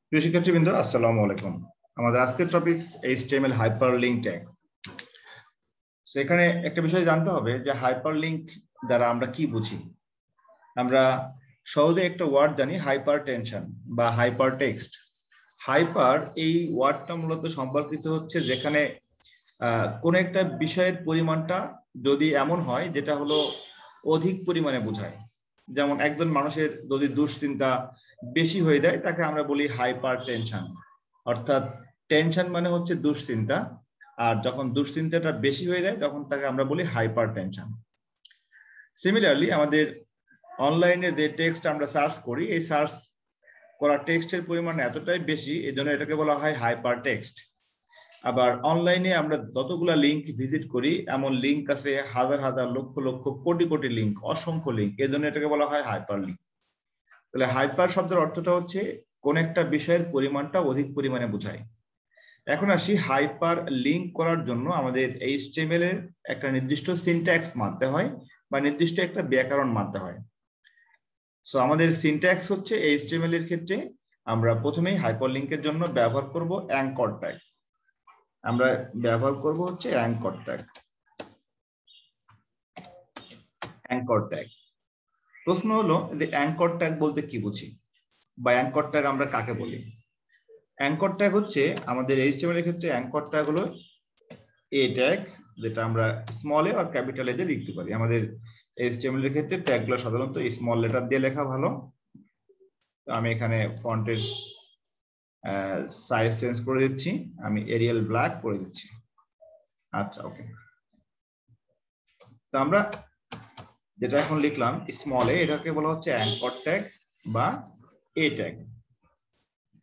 প্রিয় শিক্ষার্থীবৃন্দ, আসসালামু আলাইকুম। আমাদের আজকের টপিক HTML হাইপারলিংক ট্যাগ। সেখানে একটা বিষয় জানতে হবে যে হাইপারলিংক দ্বারা আমরা কি বুঝি। আমরা সহজে একটা ওয়ার্ড জানি, হাইপার টেনশন বা হাইপার টেক্সট। হাইপার এই ওয়ার্ডটা মূলত সম্পর্কিত হচ্ছে যেখানে কোন একটা বিষয়ের পরিমাণটা যদি এমন হয় যেটা হলো অধিক পরিমাণে বোঝায়। যেমন একজন মানুষের যদি দুশ্চিন্তা বেশি হয়ে যায় তাকে আমরা বলি হাইপার টেনশন। অর্থাৎ টেনশন মানে হচ্ছে দুশ্চিন্তা, আর যখন দুশ্চিন্তাটা বেশি হয়ে যায় তখন তাকে আমরা বলি হাইপার টেনশন। সিমিলারলি আমাদের অনলাইনে যে টেক্সট আমরা সার্চ করি, এই সার্চ করা টেক্সটের পরিমাণ এতটাই বেশি, এই জন্য এটাকে বলা হয় হাইপার টেক্সট। আবার অনলাইনে আমরা যতগুলা লিঙ্ক ভিজিট করি, এমন লিঙ্ক আছে হাজার হাজার লক্ষ লক্ষ কোটি কোটি লিঙ্ক, অসংখ্য লিঙ্ক, এই জন্য এটাকে বলা হয় হাইপার লিঙ্ক। তাহলে হাইপার শব্দের অর্থটা হচ্ছে কোন একটা বিষয়ের পরিমাণটা অধিক পরিমাণে বোঝায়। এখন আসি, হাইপার লিঙ্ক করার জন্য আমাদের HTML এর একটা নির্দিষ্ট সিনট্যাক্স মানতে হয় বা নির্দিষ্ট একটা ব্যাকরণ মানতে হয়। সো আমাদের সিনট্যাক্স হচ্ছে HTML এর ক্ষেত্রে আমরা প্রথমেই হাইপার লিঙ্কের জন্য ব্যবহার করব অ্যাঙ্কর ট্যাগ। আমরা ব্যবহার করব হচ্ছে অ্যাঙ্কর ট্যাগ। অ্যাঙ্কর ট্যাগ, প্রশ্ন হলো যে অ্যাঙ্কর ট্যাগ বলতে কি বুঝি বা অ্যাঙ্কর ট্যাগ আমরা কাকে বলি। অ্যাঙ্কর ট্যাগ হচ্ছে আমাদের HTML এর ক্ষেত্রে অ্যাঙ্কর ট্যাগ হলো এ ট্যাগ, যেটা আমরা small A R capital A দিয়ে লিখতে পারি। আমাদের HTML এর ক্ষেত্রে ট্যাগগুলো সাধারণত স্মল লেটার দিয়ে লেখা ভালো। আমি এখানে ফন্টের সাইজ চেঞ্জ করে দিচ্ছি, আমি এরিয়াল ব্ল্যাক করে দিচ্ছি। আচ্ছা, ওকে। তো আমরা যেটা এখন লিখলাম স্মল এ, এটাকে বলা হচ্ছে অ্যাঙ্কর ট্যাগ বা এ ট্যাগ।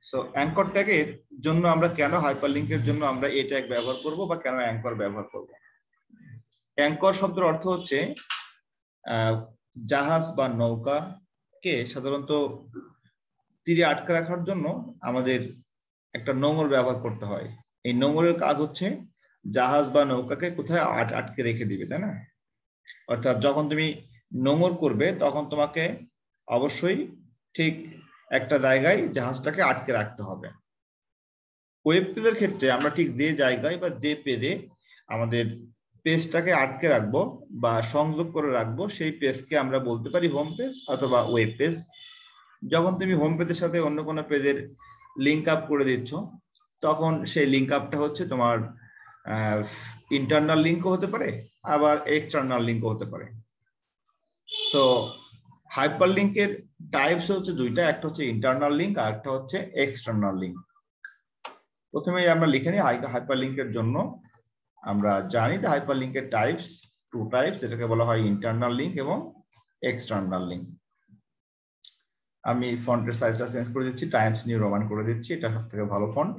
সো অ্যাঙ্কর ট্যাগের জন্য আমরা কেন হাইপারলিংকের জন্য আমরা এ ট্যাগ ব্যবহার করব বা কেন অ্যাঙ্কর ব্যবহার করব। অ্যাঙ্কর শব্দের অর্থ হচ্ছে জাহাজ বা নৌকাকে সাধারণত তীরে আটকে রাখার জন্য আমাদের একটা নোঙর ব্যবহার করতে হয়। এই নোঙরের কাজ হচ্ছে জাহাজ বা নৌকাকে কোথায় আটকে রেখে দিবে, তাই না? অর্থাৎ যখন তুমি নোঙর করবে তখন তোমাকে অবশ্যই ঠিক একটা জায়গায় জাহাজটাকে আটকে রাখতে হবে। ওয়েব পেজের ক্ষেত্রে আমরা ঠিক যে জায়গায় বা যে পেজে আমাদের পেজটাকে আটকে রাখবো বা সংযোগ করে রাখবো, সেই পেজকে আমরা বলতে পারি হোম পেজ অথবা ওয়েব পেজ। যখন তুমি হোম পেজের সাথে অন্য কোনো পেজের লিঙ্ক আপ করে দিচ্ছ, তখন সেই লিঙ্ক আপটা হচ্ছে তোমার ইন্টারনাল লিঙ্কও হতে পারে, আবার এক্সটার্নাল লিঙ্কও হতে পারে। তো হাইপার লিঙ্কের টাইপস হচ্ছে দুইটা, একটা হচ্ছে ইন্টারনাল লিঙ্ক আর একটা হচ্ছে এক্সটার্নাল লিঙ্ক। প্রথমে আমরা লিখে নিই হাইপার লিঙ্কের জন্য আমরা জানি যে হাইপার লিঙ্কের টাইপস টু টাইপস, এটাকে বলা হয় ইন্টারনাল লিঙ্ক এবং এক্সটার্নাল লিঙ্ক। আমি ফন্টের সাইজটা চেঞ্জ করে দিচ্ছি, টাইমস নিউ রোমান করে দিচ্ছি, এটা সবথেকে ভালো ফন্ট।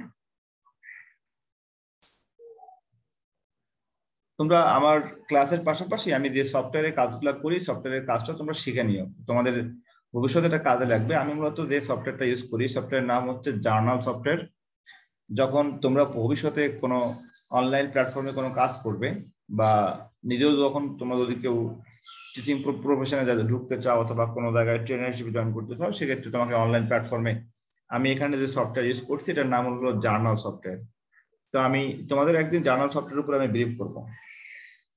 তোমরা আমার ক্লাসের পাশাপাশি আমি যে সফটওয়্যারের কাজগুলো করি, সফটওয়্যারের কাজটা তোমরা শিখে নিও, তোমাদের ভবিষ্যতে এটা কাজে লাগবে। আমি মূলত যে সফটওয়্যারটা ইউজ করি, সফটওয়্যারের নাম হচ্ছে জার্নাল সফটওয়্যার। যখন তোমরা ভবিষ্যতে কোনো অনলাইন প্ল্যাটফর্মে কোনো কাজ করবে বা নিজেও যখন তোমরা যদি কেউ টিচিং প্রফেশনে ঢুকতে চাও অথবা কোনো জায়গায় ট্রেনার হিসেবে জয়েন করতে চাও, সেক্ষেত্রে তোমাকে অনলাইন প্ল্যাটফর্মে আমি এখানে যে সফটওয়্যার ইউজ করছি এটার নাম হলো জার্নাল সফটওয়্যার। তো আমি তোমাদের একদিন জার্নাল সফটওয়্যার উপর আমি ব্রিফ করবো।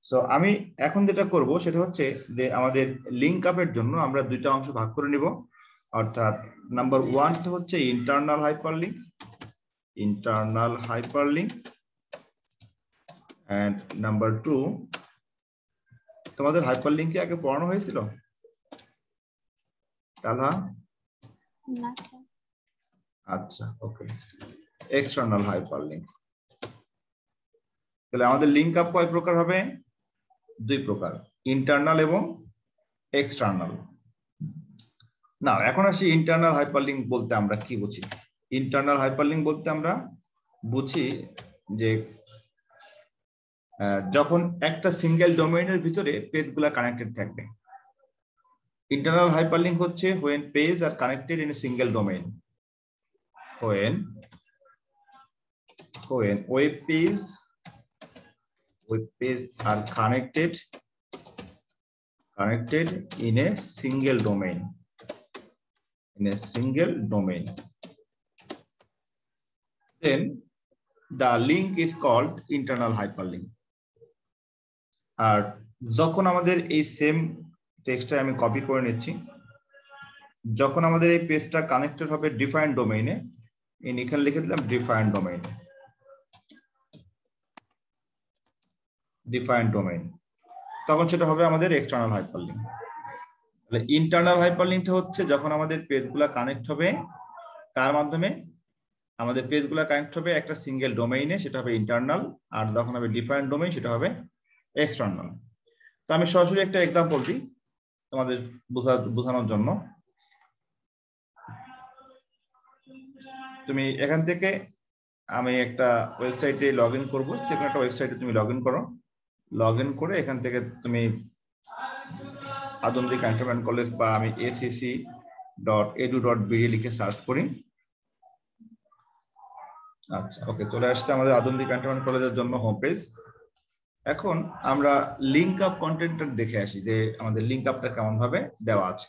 সো আমি এখন যেটা করব সেটা হচ্ছে যে আমাদের লিঙ্ক আপের জন্য আমরা দুইটা অংশ ভাগ করে নিব। অর্থাৎ নাম্বার 1 হচ্ছে internal hyperlink, internal hyperlink, and number 2, তোমাদের হাইপারলিংকে আগে পড়ানো হয়েছিল তাহলে? না স্যার। আচ্ছা, ওকে। External hyperlink. তাহলে আমাদের লিঙ্ক আপ কয় প্রকার হবে? দুই প্রকার, ইন্টারনাল এবং এক্সটার্নাল। না, এখন আসি ইন্টারনাল হাইপারলিংক বলতে আমরা কি বুঝি। ইন্টারনাল হাইপারলিংক বলতে আমরা বুঝি যে যখন একটা সিঙ্গেল ডোমেইনের ভিতরে পেজগুলো কানেক্টেড থাকবে। ইন্টারনাল হাইপারলিংক হচ্ছে when page are connected in a single domain. when web page are connected in a single domain, then the link is called internal hyperlink. আর যখন আমাদের এই সেম টেক্সটটা আমি কপি করে নিচ্ছি, যখন আমাদের এই পেজটা কানেক্টেড হবে ডিফাইন্ড ডোমেইনে, এখানে লিখে দিলাম ডিফাইন্ড ডোমেইন, তখন সেটা হবে আমাদের এক্সটার্নাল হাইপারলিংক। তাহলে ইন্টারনাল হাইপারলিংকটা হচ্ছে যখন আমাদের পেজগুলো কানেক্ট হবে কার মাধ্যমে, আমাদের পেজগুলো কানেক্ট হবে একটা সিঙ্গেল ডোমেইনে, সেটা হবে ইন্টারনাল, আর যখন হবে ডিফাইন্ড ডোমেইন সেটা হবে এক্সটার্নাল। তো আমি সরাসরি একটা এক্সাম্পল দিই তোমাদের বোঝানোর জন্য। তুমি এখান থেকে, আমি একটা ওয়েবসাইটে লগ ইন করবো, যে কোনো একটা ওয়েবসাইটে তুমি লগ ইন করো, লগ ইন করে এখান থেকে তুমি আদমদী ক্যান্টনমেন্ট কলেজ বা আমি acc.edu.bd লিখে সার্চ করি। আচ্ছা, ওকে, চলে আসছে আমাদের আদমদী ক্যান্টনমেন্ট কলেজের জন্য হোম পেজ। এখন আমরা লিঙ্ক আপ কন্টেন্টটা দেখে আসি যে আমাদের লিঙ্ক আপটা কেমন ভাবে দেওয়া আছে।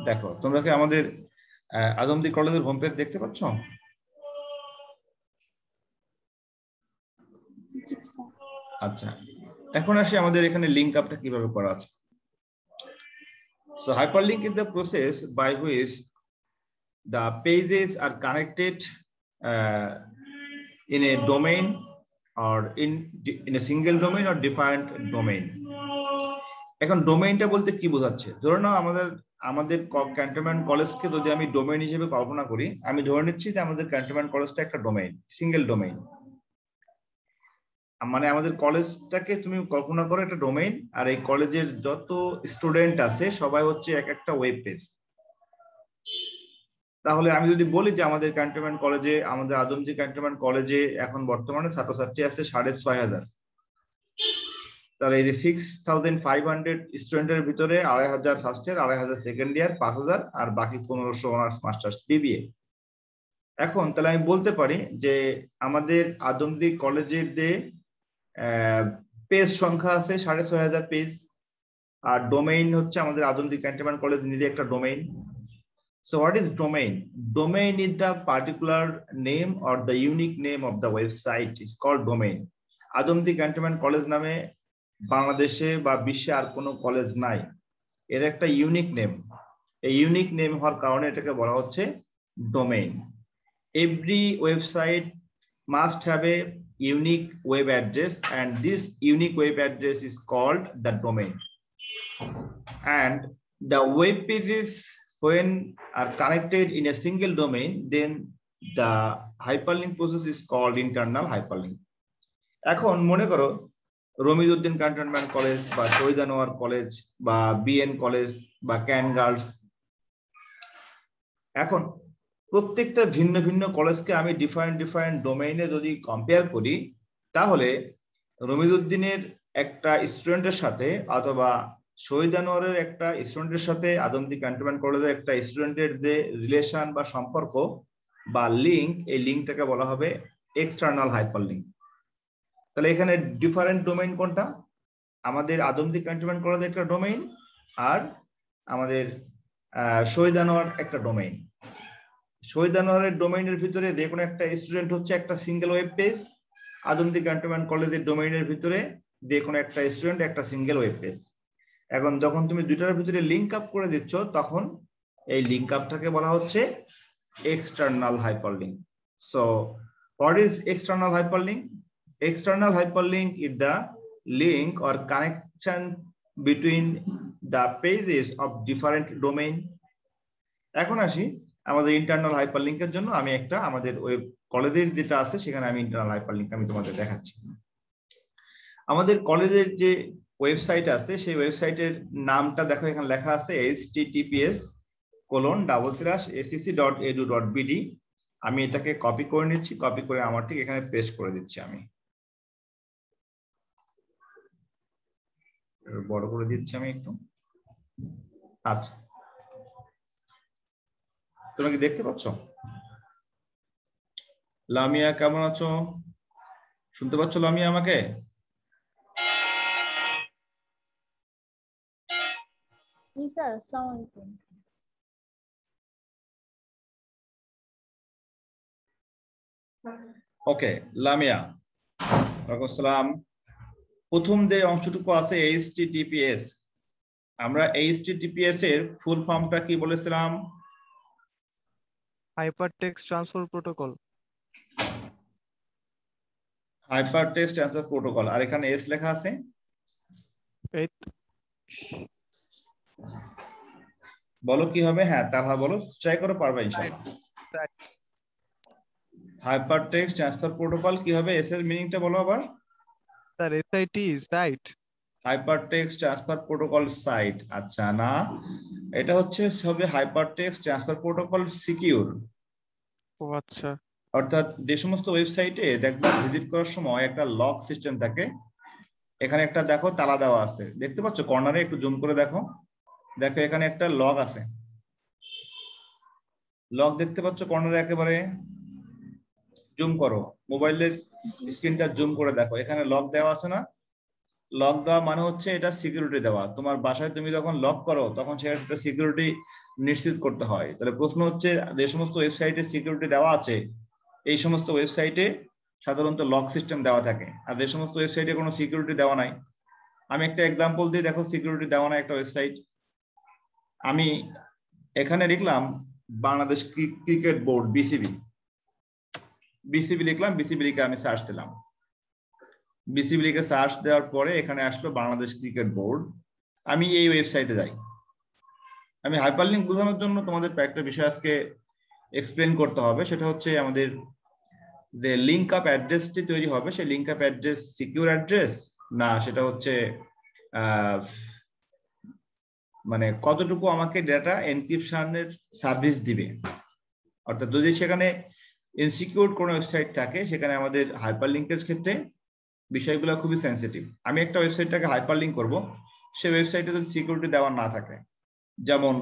দেখো, তোমরা কি আমাদের আদমদী কলেজের হোম পেজ দেখতে পাচ্ছ? আচ্ছা, এখন আসি আমাদের এখানে লিঙ্ক আপটা কিভাবে করা আছে। So hyperlink is the process by which the pages are connected in a domain or in a single domain or defined domain. এখন ডোমেইনটা বলতে কি বোঝাচ্ছে? ধরে নাও আমাদের ক্যান্টনমেন্ট কলেজকে যদি আমি ডোমেইন হিসেবে কল্পনা করি, আমি ধরে নিচ্ছি যে আমাদের ক্যান্টনমেন্ট কলেজটা একটা ডোমেইন, সিঙ্গেল ডোমেইন। মানে আমাদের কলেজটাকে তুমি কল্পনা করো একটা ডোমেইন, আর এই কলেজের যত স্টুডেন্ট আছে সবাই হচ্ছে এক একটা ওয়েব পেজ। তাহলে আমি যদি বলি যে আমাদের ক্যান্টনমেন্ট কলেজে, আমাদের আদমদী ক্যান্টনমেন্ট কলেজে এখন বর্তমানে ছাত্রছাত্রী আছে 6,500, তাহলে এই যে 6,500 স্টুডেন্টের ভিতরে 2,500 ফার্স্ট ইয়ার, 2,500 সেকেন্ড ইয়ার, 5,000 আর বাকি 1,500 অনার্স মাস্টার্স বিবিএ। এখন তাহলে আমি বলতে পারি যে আমাদের আদমদী কলেজের যে পেজ সংখ্যা আছে 6,500 পেজ, আর ডোমেইন হচ্ছে আমাদের আদমদী ক্যান্টনমেন্ট কলেজ নিজে একটা domain. So what is domain? Domain is the particular name or the unique name of the website is called domain. Adamjee cantonment college নামে বাংলাদেশে বা বিশ্বে আর কোনো কলেজ নাই, এর একটা ইউনিক নেম। এই ইউনিক নেম হওয়ার কারণে এটাকে বলা হচ্ছে domain. Every website must have a unique web address and this unique web address is called the domain. And the web pages when are connected in a single domain, then the hyperlink process is called internal hyperlink. এখন মনে করো Ramizuddin cantonment college বা শহীদ Anwar college বা BN college বা can girls, এখন প্রত্যেকটা ভিন্ন ভিন্ন কলেজকে আমি ডিফারেন্ট ডোমেইনে যদি কম্পেয়ার করি, তাহলে রমিজউদ্দিনের একটা স্টুডেন্টের সাথে অথবা শহীদ আনোয়ারের একটা স্টুডেন্টের সাথে আদমদী ক্যান্টনমেন্ট কলেজের একটা স্টুডেন্টের যে রিলেশন বা সম্পর্ক বা লিঙ্ক, এই লিঙ্কটাকে বলা হবে এক্সটার্নাল হাইপারলিঙ্ক। তাহলে এখানে ডিফারেন্ট ডোমেইন কোনটা? আমাদের আদমদী ক্যান্টনমেন্ট কলেজের একটা ডোমেইন আর আমাদের শহীদ আনোয়ার একটা ডোমেইন। শহীদ আনোয়ারের ডোমেইনের ভিতরে যে কোনো একটা স্টুডেন্ট হচ্ছে একটা সিঙ্গেল ওয়েব পেজ, আদমদী ক্যান্টনমেন্ট কলেজের ডোমেইনের ভিতরে যে কোনো একটা স্টুডেন্ট একটা সিঙ্গেল ওয়েব পেজ। এখন যখন তুমি দুইটার ভিতরে লিঙ্ক আপ করে দিচ্ছ, তখন এই লিঙ্ক আপটাকে বলা হচ্ছে external hyperlink. So what is external hyperlink? External hyperlink is the link or connection between the pages of different domain. এখন আসি আমাদের ইন্টারনাল হাইপারলিংকের জন্য আমি একটা আমাদের ওয়েব কলেজের যেটা আছে সেখানে আমি ইন্টারনাল হাইপারলিংক আমি তোমাদের দেখাচ্ছি। আমাদের কলেজের যে ওয়েবসাইট আছে সেই ওয়েবসাইটের নামটা দেখো, এখানে লেখা আছে https://acc.edu.bd। আমি এটাকে কপি করে নিচ্ছি, কপি করে আমার ঠিক এখানে পেস্ট করে দিচ্ছি। আমি বড় করে দিচ্ছি আমি একটু। আচ্ছা, তোমরা কি দেখতে পাচ্ছ? লামিয়া কেমন আছো? শুনতে পাচ্ছ লামিয়া আমাকে? জি স্যার, আসসালামু আলাইকুম। ওকে লামিয়া, ওয়ালাইকুম আসসালাম। প্রথম যে অংশটুকু আছে এইচটিটিপিএস, আমরা এইচটিটিপিএস এর ফুল ফর্মটা কি বলেছিলাম? Hypertext transfer protocol. Hypertext transfer protocol, আর এখানে এস লেখা আছে। এই বলো কি হবে? হ্যাঁ তাহা বলো, ট্রাই করো, পারবে ইনশাআল্লাহ। হাইপারটেক্সট ট্রান্সফার প্রোটোকল কি হবে? এস এর মিনিংটা বলো আবার। Sir SIT site. Hypertext transfer protocol site, আচ্ছা না, এটা হচ্ছে হবে হাইপারটেক্সট ট্রান্সফার প্রোটোকল সিকিউর। ও আচ্ছা। অর্থাৎ যে সমস্ত ওয়েবসাইটে দেখবা ভিজিট করার সময় একটা লক সিস্টেম থাকে, এখানে একটা দেখো তালা দেওয়া আছে, দেখতে পাচ্ছ কর্নারে? একটু জুম করে দেখো, দেখো এখানে একটা লক আছে, লক দেখতে পাচ্ছ কর্নারে একেবারে? জুম করো, মোবাইলের জি স্ক্রিনটা জুম করে দেখো, এখানে লক দেওয়া আছে না? লক দেওয়া মানে হচ্ছে এটা সিকিউরিটি দেওয়া। তোমার বাসায় তুমি যখন লক করো তখন সেটা সিকিউরিটি নিশ্চিত করতে হয়। তাহলে প্রশ্ন হচ্ছে, যে সমস্ত ওয়েবসাইটে সিকিউরিটি দেওয়া আছে এই সমস্ত ওয়েবসাইটে সাধারণত লক সিস্টেম দেওয়া থাকে, আর যে সমস্ত ওয়েবসাইটে কোনো সিকিউরিটি দেওয়া নাই, আমি একটা এক্সাম্পল দিই, দেখো সিকিউরিটি দেওয়া নাই একটা ওয়েবসাইট, আমি এখানে লিখলাম Bangladesh cricket board BCB, BCB লিখলাম, বিসিবি লিখে আমি সার্চ দিলাম, বিসিবি লিখে সার্চ দেওয়ার পরে এখানে আসলো বাংলাদেশ ক্রিকেট বোর্ড। আমি এই ওয়েবসাইটে যাই, আমি হাইপারলিংক বোঝানোর জন্য তোমাদের একটা বিষয় আজকে এক্সপ্লেন করতে হবে, সেটা হচ্ছে আমাদের যে লিঙ্ক আপ অ্যাড্রেসটি তৈরি হবে, সেই link up address secure address না সেটা হচ্ছে মানে কতটুকু আমাকে ডেটা এনক্রিপশনের সার্ভিস দিবে। অর্থাৎ যদি সেখানে ইনসিকিউর কোনো ওয়েবসাইট থাকে সেখানে আমাদের হাইপারলিংকের ক্ষেত্রে বিষয়গুলো খুবই সেন্সিটিভ। আমি একটা ওয়েবসাইটটাকে হাইপারলিংক করব, সেই ওয়েবসাইটে যদি সিকিউরিটি দেওয়া না থাকে, যেমন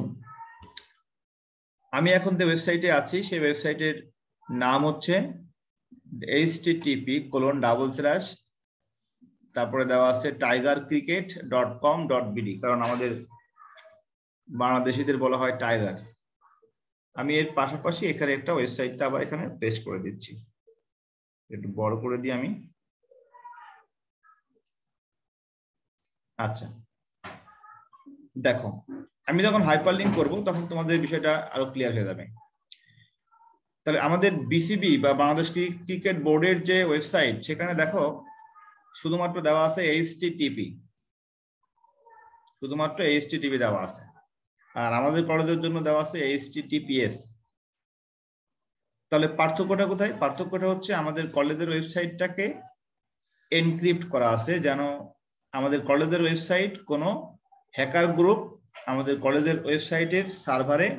আমি এখন যে ওয়েবসাইটে আছি সেই ওয়েবসাইটের নাম হচ্ছে http:// তারপরে দেওয়া আছে tigercricket.com.bd, কারণ আমাদের বাংলাদেশিদের বলা হয় টাইগার। আমি এর পাশাপাশি এখানে একটা ওয়েবসাইটটা আবার এখানে পেস্ট করে দিচ্ছি, একটু বড় করে দিই আমি। আচ্ছা দেখো, আমি যখন হাইপারলিংক করব তখন তোমাদের বিষয়টা আরো ক্লিয়ার হয়ে যাবে। তাহলে আমাদের বিসিবি বা বাংলাদেশ ক্রিকেট বোর্ডের যে ওয়েবসাইট, সেখানে দেখো শুধুমাত্র দেওয়া আছে এইচটিটিপি, শুধুমাত্র এইচটিটিপি দেওয়া আছে, আর আমাদের কলেজের জন্য দেওয়া আছে এইচটিটিপিএস। তাহলে পার্থক্যটা কোথায়? পার্থক্যটা হচ্ছে আমাদের কলেজের ওয়েবসাইটটাকে এনক্রিপ্ট করা আছে, যেন আমাদের কলেজের ওয়েবসাইট কোনো হ্যাকার গ্রুপ আমাদের কলেজের ওয়েবসাইটের সার্ভারে,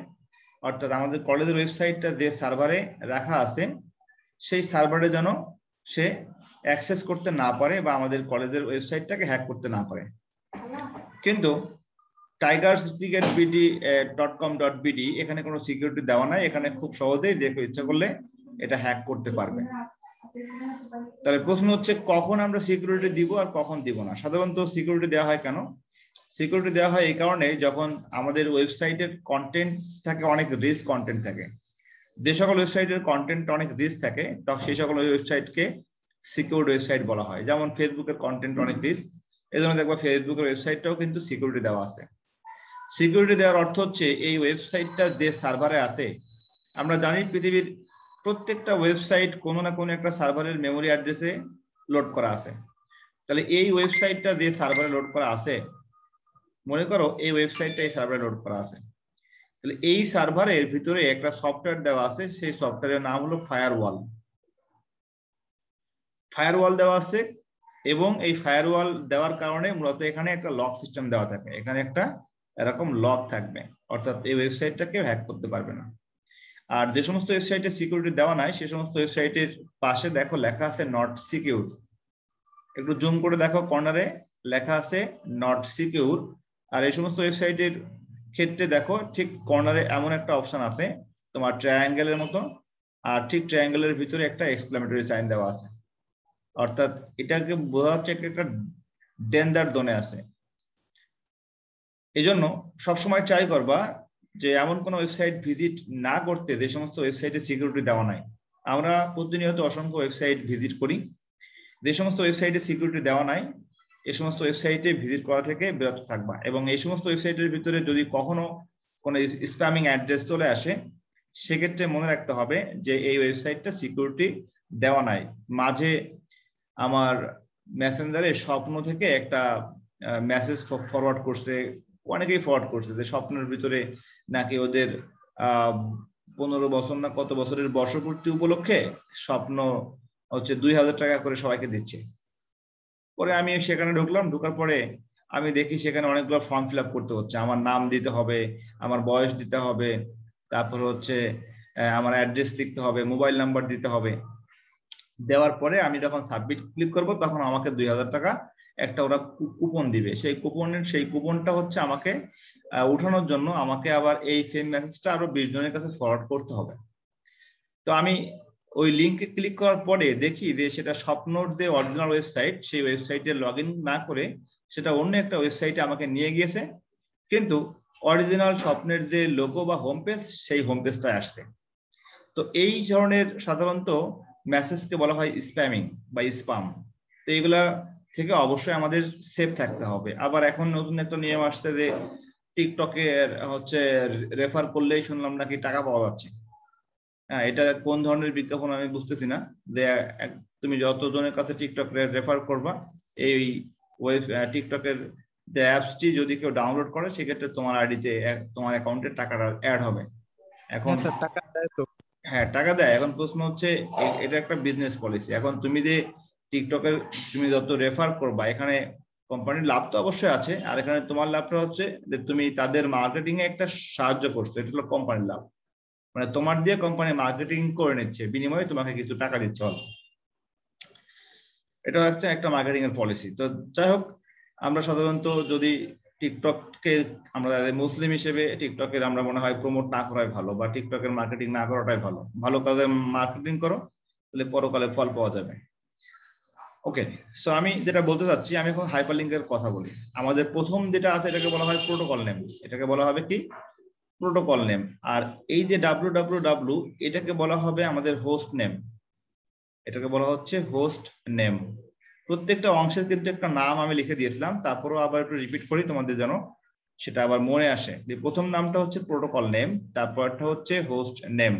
অর্থাৎ আমাদের কলেজের ওয়েবসাইটটা যে সার্ভারে রাখা আছে সেই সার্ভারে যেন সে অ্যাক্সেস করতে না পারে বা আমাদের কলেজের ওয়েবসাইটটাকে হ্যাক করতে না পারে। কিন্তু tigerscricketbd.com.bd এখানে কোনো সিকিউরিটি দেওয়া নাই, এখানে খুব সহজেই যে কেউ ইচ্ছা করলে এটা হ্যাক করতে পারবে। তাহলে প্রশ্ন হচ্ছে কখন আমরা সিকিউরিটি দিব আর কখন দিব না। সাধারণত সিকিউরিটি দেওয়া হয় কেন? সিকিউরিটি দেওয়া হয় এই কারণে, যখন আমাদের ওয়েবসাইটের কন্টেন্ট থাকে অনেক রিস্ক কন্টেন্ট থাকে, যে সকল ওয়েবসাইটের কন্টেন্ট অনেক রিস্ক থাকে তখন সেই সকল ওয়েবসাইটকে সিকিউরড ওয়েবসাইট বলা হয়। যেমন ফেসবুকের কন্টেন্ট অনেক রিস্ক, এই জন্য দেখবা ফেসবুকের ওয়েবসাইটটাও কিন্তু সিকিউরিটি দেওয়া আছে। সিকিউরিটি দেওয়ার অর্থ হচ্ছে এই ওয়েবসাইটটা যে সার্ভারে আছে, আমরা জানি পৃথিবীর প্রত্যেকটা ওয়েবসাইট কোনো না কোনো একটা সার্ভারের মেমোরি অ্যাড্রেসে লোড করা আছে। তাহলে এই ওয়েবসাইটটা যে সার্ভারে লোড করা আছে, মনে করো এই ওয়েবসাইটটা এই সার্ভারে লোড করা আছে, তাহলে এই সার্ভারের ভিতরে একটা সফটওয়্যার দেওয়া আছে, সেই সফটওয়্যারের নাম হলো ফায়ারওয়াল। ফায়ারওয়াল দেওয়া আছে এবং এই ফায়ারওয়াল দেওয়ার কারণে মূলত এখানে একটা লক সিস্টেম দেওয়া থাকে, এখানে একটা এরকম লক থাকবে, অর্থাৎ এই ওয়েবসাইটটাকে হ্যাক করতে পারবে না। আর যে সমস্ত ওয়েবসাইটে সিকিউরিটি দেওয়া নাই সে সমস্ত ওয়েবসাইটের পাশে দেখো লেখা আছে নট সিকিউর, একটু জুম করে দেখো কর্নারে লেখা আছে নট সিকিউর। আর এই সমস্ত ওয়েবসাইটের ক্ষেত্রে দেখো ঠিক কর্নারে এমন একটা অপশন আছে তোমার ট্রায়াঙ্গেলের মতো, আর ঠিক ট্রায়াঙ্গেলের ভিতরে একটা এক্সক্লেমেটরি সাইন দেওয়া আছে, অর্থাৎ এটাকে বোঝা যাচ্ছে একটা ডেঞ্জার জোনে আছে। এই জন্য সবসময় ট্রাই করবা যে এমন কোনো ওয়েবসাইট ভিজিট না করতে যে সমস্ত ওয়েবসাইটে সিকিউরিটি দেওয়া নাই। আমরা প্রতিনিয়ত অসংখ্য ওয়েবসাইট ভিজিট করি, যে সমস্ত ওয়েবসাইটে সিকিউরিটি দেওয়া নাই এই সমস্ত ওয়েবসাইটে ভিজিট করা থেকে বিরত থাকবা। এবং এই সমস্ত ওয়েবসাইটের ভিতরে যদি কখনো কোনো স্প্যামিং অ্যাড্রেস চলে আসে, সেক্ষেত্রে মনে রাখতে হবে যে এই ওয়েবসাইটটা সিকিউরিটি দেওয়া নাই। মাঝে আমার মেসেঞ্জারে স্বপ্ন থেকে একটা মেসেজ ফরওয়ার্ড করছে, অনেকেই ফরওয়ার্ড করছে যে স্বপ্নের ভিতরে নাকি ওদের 15 বছর না কত বছরের বর্ষপূর্তি উপলক্ষে স্বপ্ন হচ্ছে 2000 টাকা করে সবাইকে দিচ্ছে। পরে আমি সেখানে ঢুকলাম, ঢোকার পরে আমি দেখি সেখানে অনেকগুলো ফর্ম ফিল আপ করতে হচ্ছে। আমার নাম দিতে হবে, আমার বয়স দিতে হবে, তারপর হচ্ছে আমার অ্যাড্রেস লিখতে হবে, মোবাইল নাম্বার দিতে হবে। দেওয়ার পরে আমি যখন সাবমিট ক্লিক করব তখন আমাকে 2000 টাকা একটা ওরা কুপন দিবে। সেই কুপনটা হচ্ছে আমাকে উঠানোর জন্য আমাকে আবার এই সেম মেসেজটা আরো 20 জনের কাছে ফরওয়ার্ড করতে হবে। তো আমি ওই লিঙ্কে ক্লিক করার পরে দেখি যে সেটা স্বপ্নর যে অরিজিনাল ওয়েবসাইট, সেই ওয়েবসাইটে লগ ইন না করে সেটা অন্য একটা ওয়েবসাইটে আমাকে নিয়ে গিয়েছে, কিন্তু অরিজিনাল স্বপ্নের যে লোগো বা হোম পেজ সেই হোম পেজটা আসছে। তো এই ধরনের সাধারণত মেসেজকে বলা হয় স্প্যামিং বা স্পাম। তো এইগুলা থেকে অবশ্যই আমাদের সেফ থাকতে হবে। আবার এখন নতুন একটা নিয়ম আসছে যে টিকটকে হচ্ছে রেফার করলেই শুনলাম নাকি টাকা পাওয়া যাচ্ছে। হ্যাঁ, এটা কোন ধরনের বিজ্ঞাপন আমি বুঝতেছি না। যে তুমি যতজনের কাছে টিকটক রেফার করবা, এই টিকটকের যে অ্যাপসটি যদি কেউ ডাউনলোড করে সেক্ষেত্রে তোমার আইডিতে তোমার অ্যাকাউন্টে টাকাটা অ্যাড হবে। এখন টাকা দেয় তো? হ্যাঁ, টাকা দেয়। এখন প্রশ্ন হচ্ছে এটা একটা বিজনেস পলিসি। এখন তুমি যে টিকটকের তুমি যত রেফার করবা, এখানে কোম্পানির লাভ তো অবশ্যই আছে, আর এখানে তোমার লাভটা হচ্ছে যে তুমি তাদের মার্কেটিং এ একটা সাহায্য করছো, এটা হলো কোম্পানির লাভ। মানে তোমার দিয়ে কোম্পানি মার্কেটিং করে নিচ্ছে, বিনিময়ে তোমাকে কিছু টাকা দিচ্ছে অল্প। এটা হচ্ছে একটা মার্কেটিং এর পলিসি। তো যাই হোক, আমরা সাধারণত যদি টিকটককে আমরা মুসলিম হিসেবে টিকটকের আমরা মনে হয় প্রমোট না করাই ভালো, বা টিকটকের মার্কেটিং না করাটাই ভালো। ভালো কাজে মার্কেটিং করো, তাহলে পরকালে ফল পাওয়া যাবে। ওকে, সো আমি যেটা বলতে চাচ্ছি, আমি এখন হাইপারলিংকের কথা বলি। আমাদের প্রথম যেটা আছে এটাকে বলা হয় প্রোটোকল নেম। এটাকে বলা হবে কি? Protocol name. আর এই যে www, এটাকে বলা হবে আমাদের হোস্ট নেম। এটাকে বলা হচ্ছে হোস্ট নেম। প্রত্যেকটা অংশের কিন্তু একটা নাম আমি লিখে দিয়েছিলাম, তারপরও আবার একটু রিপিট করি তোমাদের যেন সেটা আবার মনে আসে। যে প্রথম নামটা হচ্ছে প্রোটোকল নেম, তারপরটা হচ্ছে হোস্ট নেম।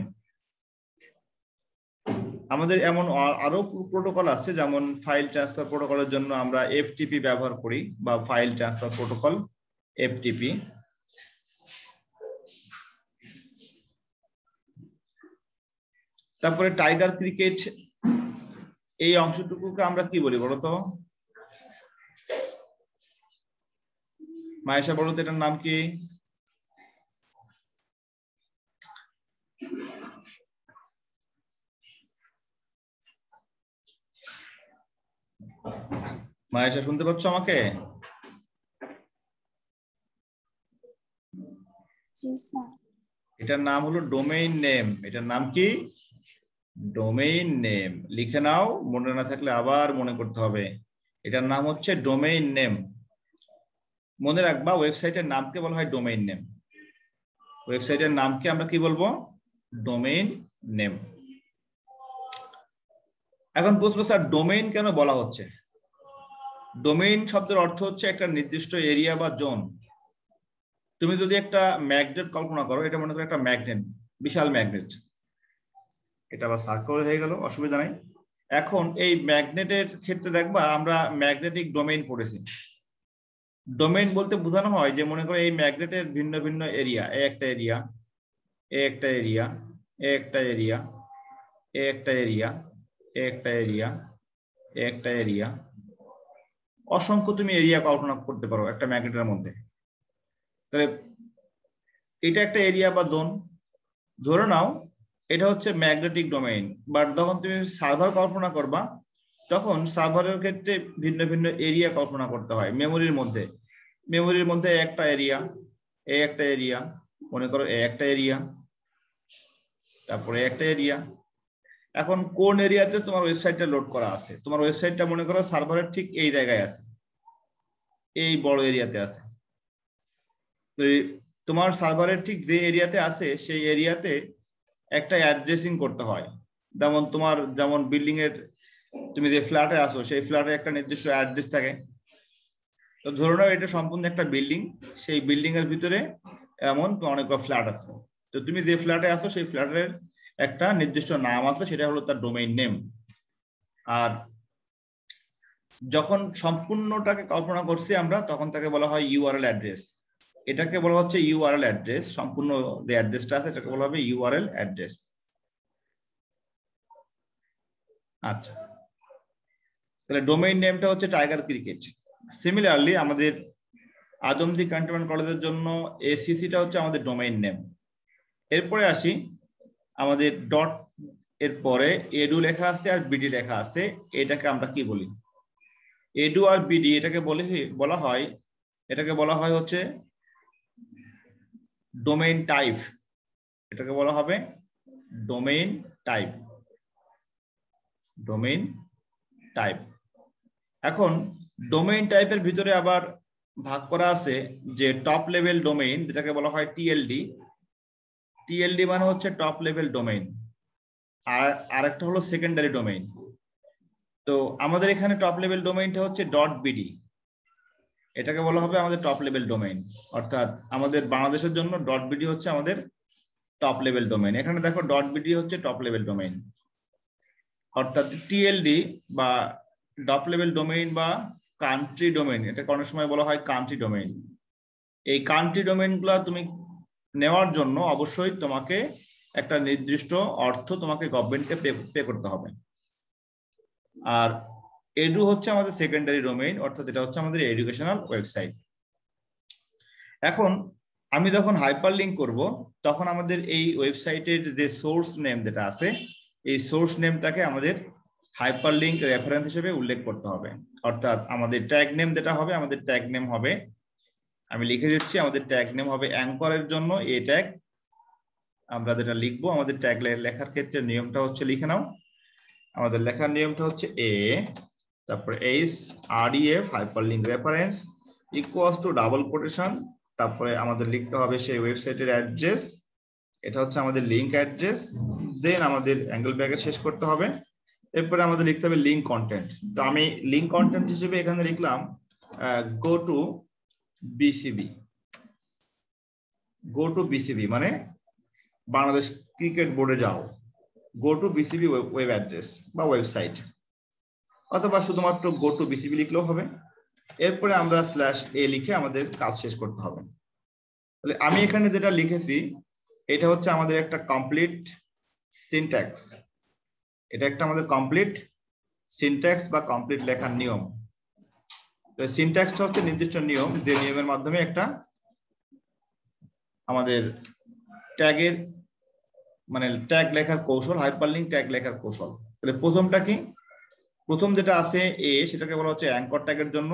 আমাদের এমন আরো প্রোটোকল আছে, যেমন ফাইল ট্রান্সফার প্রোটোকলের জন্য আমরা এফটিপি ব্যবহার করি, বা ফাইল ট্রান্সফার প্রোটোকল এফটিপি। তারপরে টাইগার ক্রিকেট, এই অংশটুকুকে আমরা কি বলি বলতো? মায়েশা বলো তো এটার নাম কি? মায়েশা শুনতে পাচ্ছ আমাকে? জি স্যার। এটার নাম হলো ডোমেইন নেম। এটার নাম কি? Domain name. লিখে নাও, মনে না থাকলে আবার মনে করতে হবে। এটার নাম হচ্ছে ডোমেইন নেম। মনে রাখবা, ওয়েবসাইটের নামকে বলা হয় ডোমেইন নেম। ওয়েবসাইটের নামকে আমরা কি বলবো? Domain name. এখন বুঝবো স্যার ডোমেইন কেন বলা হচ্ছে। ডোমেইন শব্দের অর্থ হচ্ছে একটা নির্দিষ্ট এরিয়া বা জোন। তুমি যদি একটা ম্যাগনেট কল্পনা করো, এটা মনে করো একটা ম্যাগনেট, বিশাল ম্যাগনেট। এটা আবার সার্কেল হয়ে গেল, অসুবিধা নাই। এখন এই ম্যাগনেটের ক্ষেত্রে দেখবা আমরা ম্যাগনেটিক ডোমেইন পড়েছি। ডোমেইন বলতে বোঝানো হয় যে মনে করো এই ম্যাগনেটের ভিন্ন ভিন্ন এরিয়া, একটা এরিয়া, একটা এরিয়া, একটা এরিয়া, একটা এরিয়া, একটা এরিয়া, একটা এরিয়া, অসংখ্য তুমি এরিয়া কল্পনা করতে পারো একটা ম্যাগনেটের মধ্যে। তাহলে এটা একটা এরিয়া বা জোন। ধরে নাও এটা হচ্ছে ম্যাগনেটিক ডোমেইন। বাট যখন তুমি সার্ভার কল্পনা করবা, তখন সার্ভারের ক্ষেত্রে ভিন্ন ভিন্ন এরিয়া কল্পনা করতে হয় মেমোরির মধ্যে। মেমোরির মধ্যে একটা এরিয়া, একটা এরিয়া, মনে করো একটা এরিয়া, তারপরে একটা এরিয়া, এখন কোন এরিয়াতে তোমার ওয়েবসাইটটা লোড করা আছে, তোমার ওয়েবসাইটটা মনে করো সার্ভারের ঠিক এই জায়গায় আছে, এই বড় এরিয়াতে আছে। তোমার সার্ভারের ঠিক যে এরিয়াতে আছে সেই এরিয়াতে একটা অ্যাড্রেসিং করতে হয়। যেমন বিল্ডিং এর তুমি যে ফ্ল্যাটে আসো সেই ফ্ল্যাটে একটা নির্দিষ্ট অ্যাড্রেস থাকে। তো ধরে নাও এটা সম্পূর্ণ একটা বিল্ডিং, সেই বিল্ডিং এর ভিতরে এমন অনেকগুলো ফ্ল্যাট আছে। তো তুমি যে ফ্ল্যাটে আসো সেই ফ্ল্যাটের একটা নির্দিষ্ট নাম আছে, সেটা হলো তার ডোমেইন নেম। আর যখন সম্পূর্ণটাকে কল্পনা করছি আমরা, তখন তাকে বলা হয় ইউআরএল অ্যাড্রেস। এটাকে বলা হচ্ছে ইউআরএল অ্যাড্রেস, সম্পূর্ণ যে অ্যাড্রেসটা আছে এটাকে বলা হবে ইউআরএল অ্যাড্রেস। আচ্ছা, তাহলে ডোমেইন নেমটা হচ্ছে টাইগার ক্রিকেট। সিমিলারলি আমাদের আদমদী ক্যান্টনমেন্ট কলেজের জন্য এসিসিটা হচ্ছে আমাদের ডোমেইন নেম। এরপরে আসি আমাদের ডট এর পরে এডু লেখা আছে আর বিডি লেখা আছে, এটাকে আমরা কি বলি? এডু আর বিডি এটাকে বলা হয় হচ্ছে ডোমেইন টাইপ। এটাকে বলা হবে ডোমেইন টাইপ। Domain type. এখন ডোমেইন টাইপের ভিতরে আবার ভাগ করা আছে যে টপ লেভেল ডোমেইন, যেটাকে বলা হয় টিএলডি। টিএলডি মানে হচ্ছে টপ লেভেল ডোমেইন, আর আরেকটা হলো সেকেন্ডারি ডোমেইন। তো আমাদের এখানে টপ লেভেল ডোমেইনটা হচ্ছে ডট বিডি, এটাকে বলা হবে আমাদের টপ লেভেল ডোমেইন। অর্থাৎ আমাদের বাংলাদেশের জন্য ডট বিডি হচ্ছে আমাদের টপ লেভেল ডোমেইন। এখানে দেখো ডট বিডি হচ্ছে টপ লেভেল ডোমেইন। অর্থাৎ টিএলডি বা টপ লেভেল ডোমেইন বা কান্ট্রি ডোমেইন, এটাকে অনেক সময় বলা হয় কান্ট্রি ডোমেইন। এই কান্ট্রি ডোমেইনগুলো তুমি নেওয়ার জন্য অবশ্যই তোমাকে একটা নির্দিষ্ট অর্থ তোমাকে গভর্নমেন্টকে পে করতে হবে। আর এডু হচ্ছে আমাদের সেকেন্ডারি ডোমেইন, অর্থাৎ এটা হচ্ছে আমাদের এডুকেশনাল ওয়েবসাইট। এখন আমি যখন হাইপারলিংক করব, তখন আমাদের এই ওয়েবসাইটের যে সোর্স নেম যেটা আছে, এই সোর্স নেমটাকে আমাদের হাইপারলিংক রেফারেন্স হিসেবে উল্লেখ করতে হবে। অর্থাৎ আমাদের ট্যাগ নেম যেটা হবে, আমাদের ট্যাগ নেম হবে, আমি লিখে দিচ্ছি, আমাদের ট্যাগ নেম হবে অ্যাঙ্করের জন্য এ ট্যাগ। আমরা যেটা লিখবো, আমাদের ট্যাগ লেখার ক্ষেত্রে নিয়মটা হচ্ছে, লিখে নাও, আমাদের লেখার নিয়মটা হচ্ছে এ, তারপরে H R E F hyperlink reference equals to double quotation, তারপরে আমাদের লিখতে হবে সেই ওয়েবসাইটের অ্যাড্রেস, এটা হচ্ছে আমাদের লিংক অ্যাড্রেস, দেন আমাদের অ্যাঙ্গেল ব্র্যাকেট শেষ করতে হবে। এরপরে আমাদের লিখতে হবে লিংক কন্টেন্ট। তো আমি লিংক কন্টেন্ট হিসেবে এখানে লিখলাম go to BCB. Go to BCB মানে বাংলাদেশ ক্রিকেট বোর্ডে যাও, go to BCB web address বা ওয়েবসাইট, অথবা শুধুমাত্র গো টু বিসিবি লিখলেও হবে। এরপরে আমরা /a লিখে আমাদের কাজ শেষ করতে হবে। তাহলে আমি এখানে যেটা লিখেছি এটা হচ্ছে আমাদের একটা কমপ্লিট সিনট্যাক্স। এটা একটা আমাদের কমপ্লিট সিনট্যাক্স বা কমপ্লিট লেখার নিয়ম। তো সিনট্যাক্সটা হচ্ছে নির্দিষ্ট নিয়ম, যে নিয়মের মাধ্যমে একটা আমাদের ট্যাগের মানে ট্যাগ লেখার কৌশল, হাইপারলিংক ট্যাগ লেখার কৌশল। তাহলে প্রথমটা কি? প্রথম যেটা আছে এ, সেটাকে বলা হচ্ছে অ্যাঙ্কর ট্যাগের জন্য,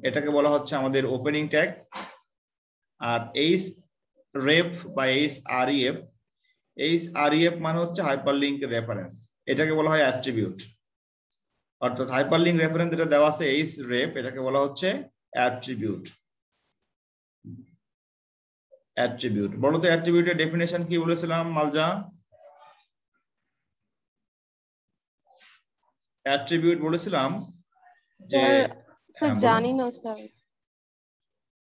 এটাকে বলা হচ্ছে আমাদের ওপেনিং ট্যাগ। আর এইচ রেফ বা এইচ আর ই এফ মানে হচ্ছে হাইপারলিংক রেফারেন্স, এটাকে বলা হয় অ্যাট্রিবিউট। অর্থাৎ হাইপারলিংক রেফারেন্স যেটা দেওয়া আছে এইচ রেফ, এটাকে বলা হচ্ছে অ্যাট্রিবিউট। অ্যাট্রিবিউট বলো তো, অ্যাট্রিবিউটের ডেফিনেশন কি বলেছিলাম মালজা? অ্যাট্রিবিউট বলেছিলাম যে, স্যার জানি না স্যার।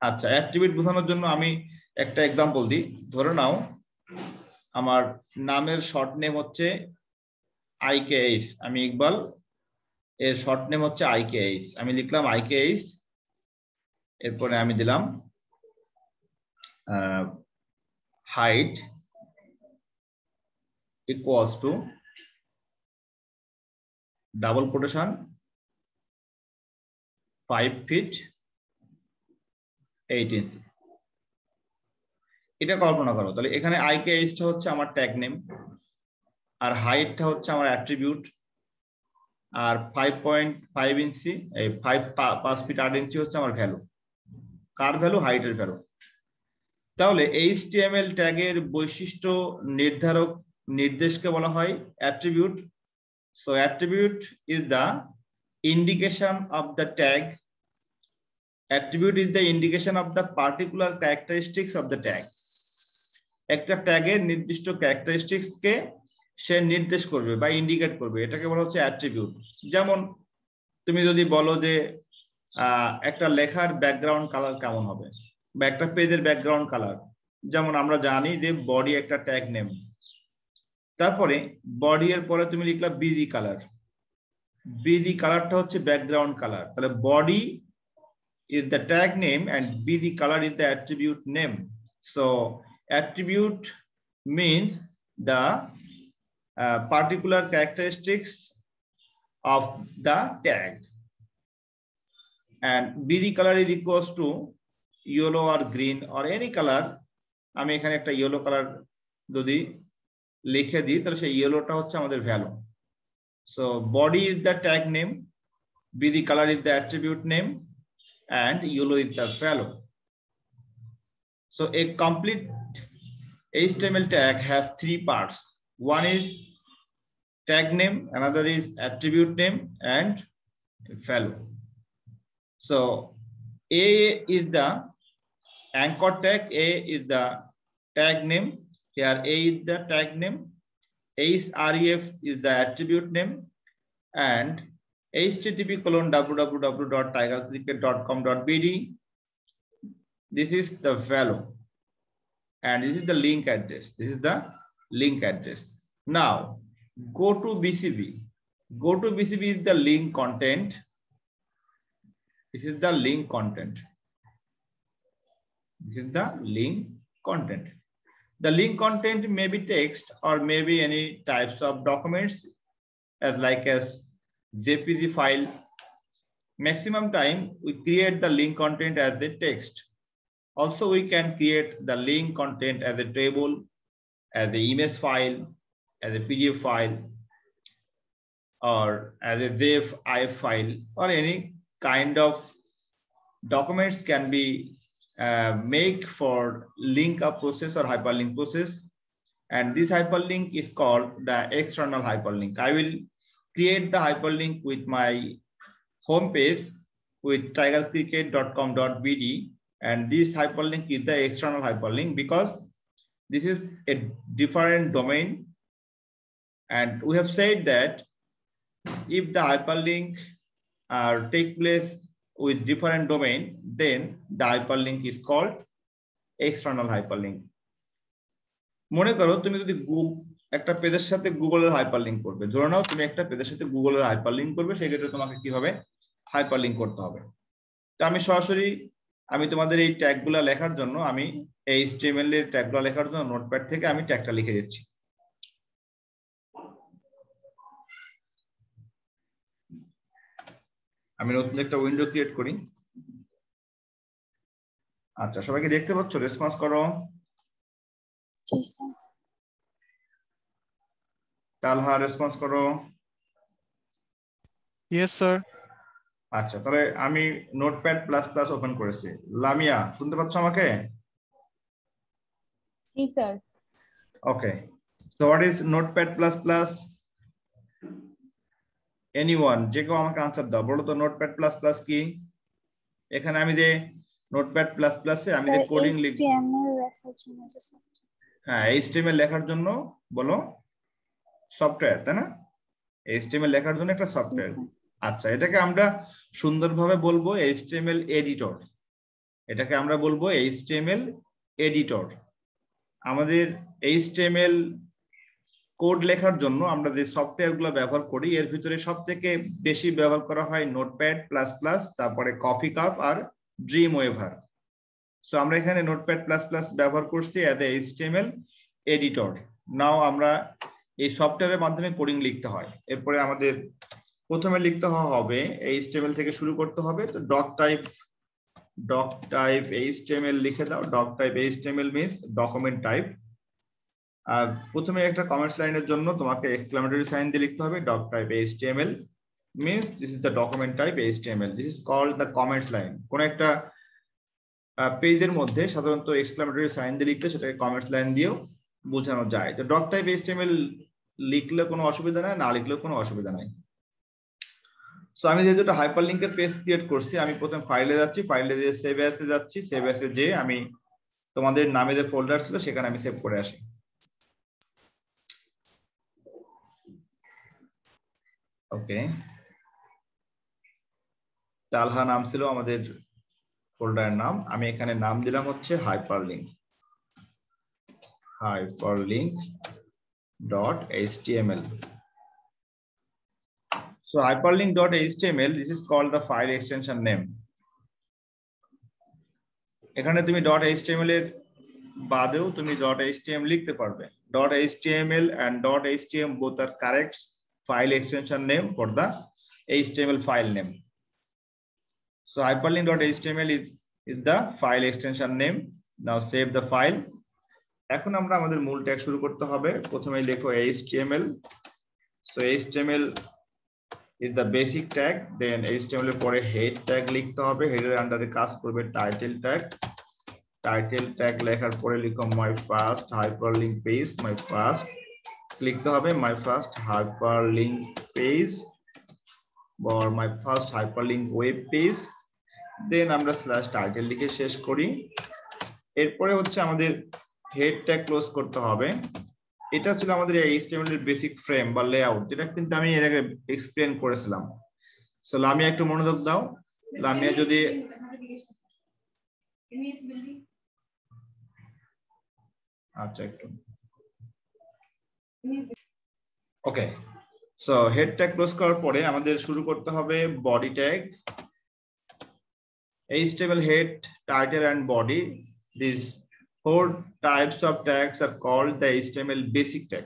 আচ্ছা, অ্যাট্রিবিউট বোঝানোর জন্য আমি একটা এক্সাম্পল দিই। ধরে নাও আমার নামের শর্ট নেম হচ্ছে IKH, আমি ইকবাল, এর শর্ট নেম হচ্ছে IKH, আমি লিখলাম IKH, এরপরে আমি দিলাম height equals to double quotation 5 feet 8 inch। এটা কল্পনা করো। তাহলে এখানে IKH-টা হচ্ছে আমার ট্যাগ নেম, আর হাইটটা হচ্ছে আমার অ্যাট্রিবিউট, আর 5.5 ইঞ্চি, এই 5 feet 8 ইঞ্চি হচ্ছে আমার ভ্যালু। কার ভ্যালু? হাইটের ভ্যালু। তাহলে HTML ট্যাগের বৈশিষ্ট্য নির্ধারক নির্দেশকে বলা হয় attribute. So attribute is the indication of the tag. Attribute is the indication of the particular characteristics of the tag. একটা ট্যাগের নির্দিষ্ট ক্যারেক্টারিস্টিক্সকে সে নির্দেশ করবে বা ইন্ডিকেট করবে, এটাকে বলা হচ্ছে অ্যাট্রিবিউট। যেমন তুমি যদি বলো যে একটা লেখার ব্যাকগ্রাউন্ড কালার কেমন হবে বা একটা পেজের ব্যাকগ্রাউন্ড কালার, যেমন আমরা জানি যে বডি একটা ট্যাগ নেম, তারপরে বডি এর পরে তুমি লিখলা বিজি কালার। বিজি কালারটা হচ্ছে ব্যাকগ্রাউন্ড কালার, তাহলে body is the tag name and BG color is the attribute name. So attribute means the particular characteristics of the tag, and BG color is equals to yellow or green or any color. আমি এখানে একটা yellow color যদি লিখে দিই তাহলে সেই yellowটা হচ্ছে আমাদের value. So body is the tag name, BG color is the attribute name, and yellow is the value. So a complete HTML tag has three parts. One is tag name, another is attribute name, and value. So A is the anchor tag, A is the tag name. Here A is the tag name, href is the attribute name, and http://www.tigercricket.com.bd, this is the value, and this is the link address. This is the link address. Now go to BCB. Go to BCB is the link content. This is the link content. This is the link content. The link content may be text or may be any types of documents as JPG file. Maximum time we create the link content as a text. Also we can create the link content as a table, as an image file, as a PDF file, or as a ZIF file, or any kind of documents can be made for link up process or hyperlink process, and this hyperlink is called the external hyperlink. I will create the hyperlink with my home page with tigercricket.com.bd, and this hyperlink is the external hyperlink because this is a different domain, and we have said that if the hyperlink take place with different domain, then the hyperlink is called external hyperlink. মনে করো তুমি যদি একটা পেজের সাথে গুগলের hyperlink করবে, ধরে নাও তুমি একটা পেজের সাথে গুগলের হাইপারলিংক করবে, সেক্ষেত্রে তোমাকে কি হবে, হাইপারলিংক করতে হবে। তো আমি সরাসরি তোমাদের এই ট্যাগগুলো লেখার জন্য আমি HTML এর ট্যাগগুলো লেখার জন্য নোটপ্যাড থেকে আমি ট্যাগটা লিখে দিচ্ছি। আমি নতুন একটা উইন্ডো ক্রিয়েট করি। আচ্ছা, সবাইকে দেখতে পাচ্ছ? রেসপন্স করো। তালহা রেসপন্স করো। Yes sir. আচ্ছা, তাহলে আমি নোটপ্যাড প্লাস প্লাস ওপেন করেছি। লামিয়া শুনতে পাচ্ছ আমাকে? জি sir. Okay, so what is notepad plus plus? Anyone, যে কেউ আমাকে আনসার দাও, বলো তো নোটপ্যাড প্লাস প্লাস কি? এখানে আমি যে নোটপ্যাড প্লাস প্লাসে আমি যে কোডিং লিখব, হ্যাঁ HTML লেখার জন্য বলো সফটওয়্যার, তাই না? HTML লেখার জন্য একটা সফটওয়্যার। আচ্ছা, এটাকে আমরা সুন্দরভাবে বলবো HTML এডিটর। এটাকে আমরা বলবো HTML এডিটর। আমাদের HTML কোড লেখার জন্য আমরা যে সফটওয়্যারগুলো ব্যবহার করি, এর ভিতরে সবথেকে বেশি ব্যবহার করা হয় নোটপ্যাড প্লাস প্লাস, তারপরে কফি কাপ আর ড্রিম ওয়েভার। সো আমরা এখানে নোটপ্যাড প্লাস প্লাস ব্যবহার করছি অ্যাজ এ HTML এডিটর। নাও আমরা এই সফটওয়্যারের মাধ্যমে কোডিং লিখতে হয়। এরপরে আমাদের প্রথমে লিখতে হবে HTML থেকে শুরু করতে হবে। তো ডক টাইপ HTML লিখে দাও। Doc type HTML means document type. আর প্রথমে একটা কমেন্টস লাইনের জন্য তোমাকে এক্সক্লেমেটরি সাইন দিয়ে লিখতে হবে। Doc type HTML means this is the document type HTML. This is called the comments line. কোন একটা পেজের মধ্যে সাধারণত এক্সক্লেমেটরি সাইন দিয়ে লিখলে সেটাকে কমেন্টস লাইন দিও। বোঝানো যায়। তো ডক টাইপ এইচটিএমএল লিখলে কোনো অসুবিধা নাই, না লিখলেও কোনো অসুবিধা নাই। সো আমি যেহেতু একটা হাইপারলিংকের পেজ ক্রিয়েট করছি, আমি প্রথম ফাইলে যাচ্ছি, ফাইলে যে সেভ অ্যাসে যাচ্ছি, সেভ অ্যাসে যে আমি তোমাদের নামে যে ফোল্ডার ছিল সেখানে আমি সেভ করে আসি। ওকে, তালহা নাম ছিল আমাদের ফোল্ডারের নাম, আমি এখানে নাম দিলাম হচ্ছে hyperlink.html. So hyperlink.html, this is called the file extension name. এখানে তুমি .html এর বাদেও তুমি .html লিখতে পারবে। .html and .html both are correct file extension name for the HTML file name. So hyperlink.html is the file extension name. Now save the file. এখন আমরা আমাদের মূল ট্যাগ শুরু করতে হবে। প্রথমে লেখো HTML. So HTML is the basic tag, then HTML এর পরে head tag লিখতে হবে, head এর আন্ডারে কাজ করবে title tag, title tag লেখার পরে লিখো my first hyperlink page, my first লিখতে হবে my first hyperlink page or my first hyperlink web page, then আমরা slash title লিখে শেষ করি। এরপরে হচ্ছে আমাদের হেড ট্যাগ ক্লোজ করতে হবে। এটা ছিল আমাদের HTML এর বেসিক ফ্রেম বা লেআউট, যেটা কিন্তু আমি এর আগে এক্সপ্লেইন করেছিলাম। সো লামিয়া একটু মনোযোগ দাও। লামিয়া যদি আচ্ছা একটু ওকে। সো হেড ট্যাগ ক্লোজ করার পরে আমাদের শুরু করতে হবে body tag. HTML head, title and body, these 4 types of tags are called the HTML basic tag.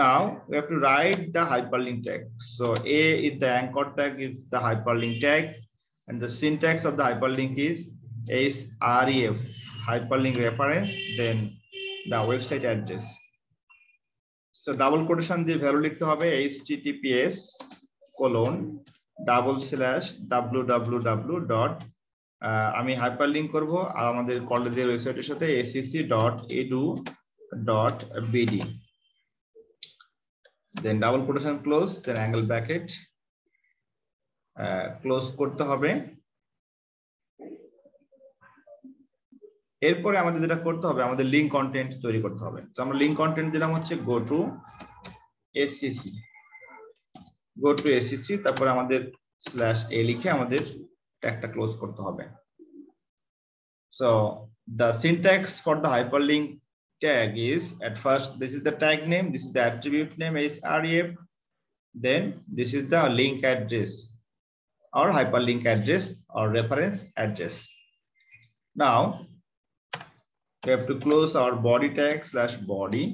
Now we have to write the hyperlink tag. So A is the anchor tag, is the hyperlink tag, and the syntax of the hyperlink is href, hyperlink reference, then the website address. So double quotation দিয়ে value লিখতে হবে https://www. আমি hyperlink করব আমাদের কলেজের ওয়েবসাইটের সাথে acc.edu.bd, দেন double quotation close, দেন angle bracket close করতে হবে। এরপরে আমাদের যেটা করতে হবে, আমাদের লিংক কন্টেন্ট তৈরি করতে হবে। তো আমরা লিংক কন্টেন্ট দিলাম হচ্ছে go to acc, তারপরে আমাদের /a লিখে আমাদের ট্যাগটা ক্লোজ করতে হবে। So the syntax for the hyperlink tag is, at first this is the tag name, this is the attribute name href, then this is the link address or hyperlink address or reference address. Now we have to close our body tag /body,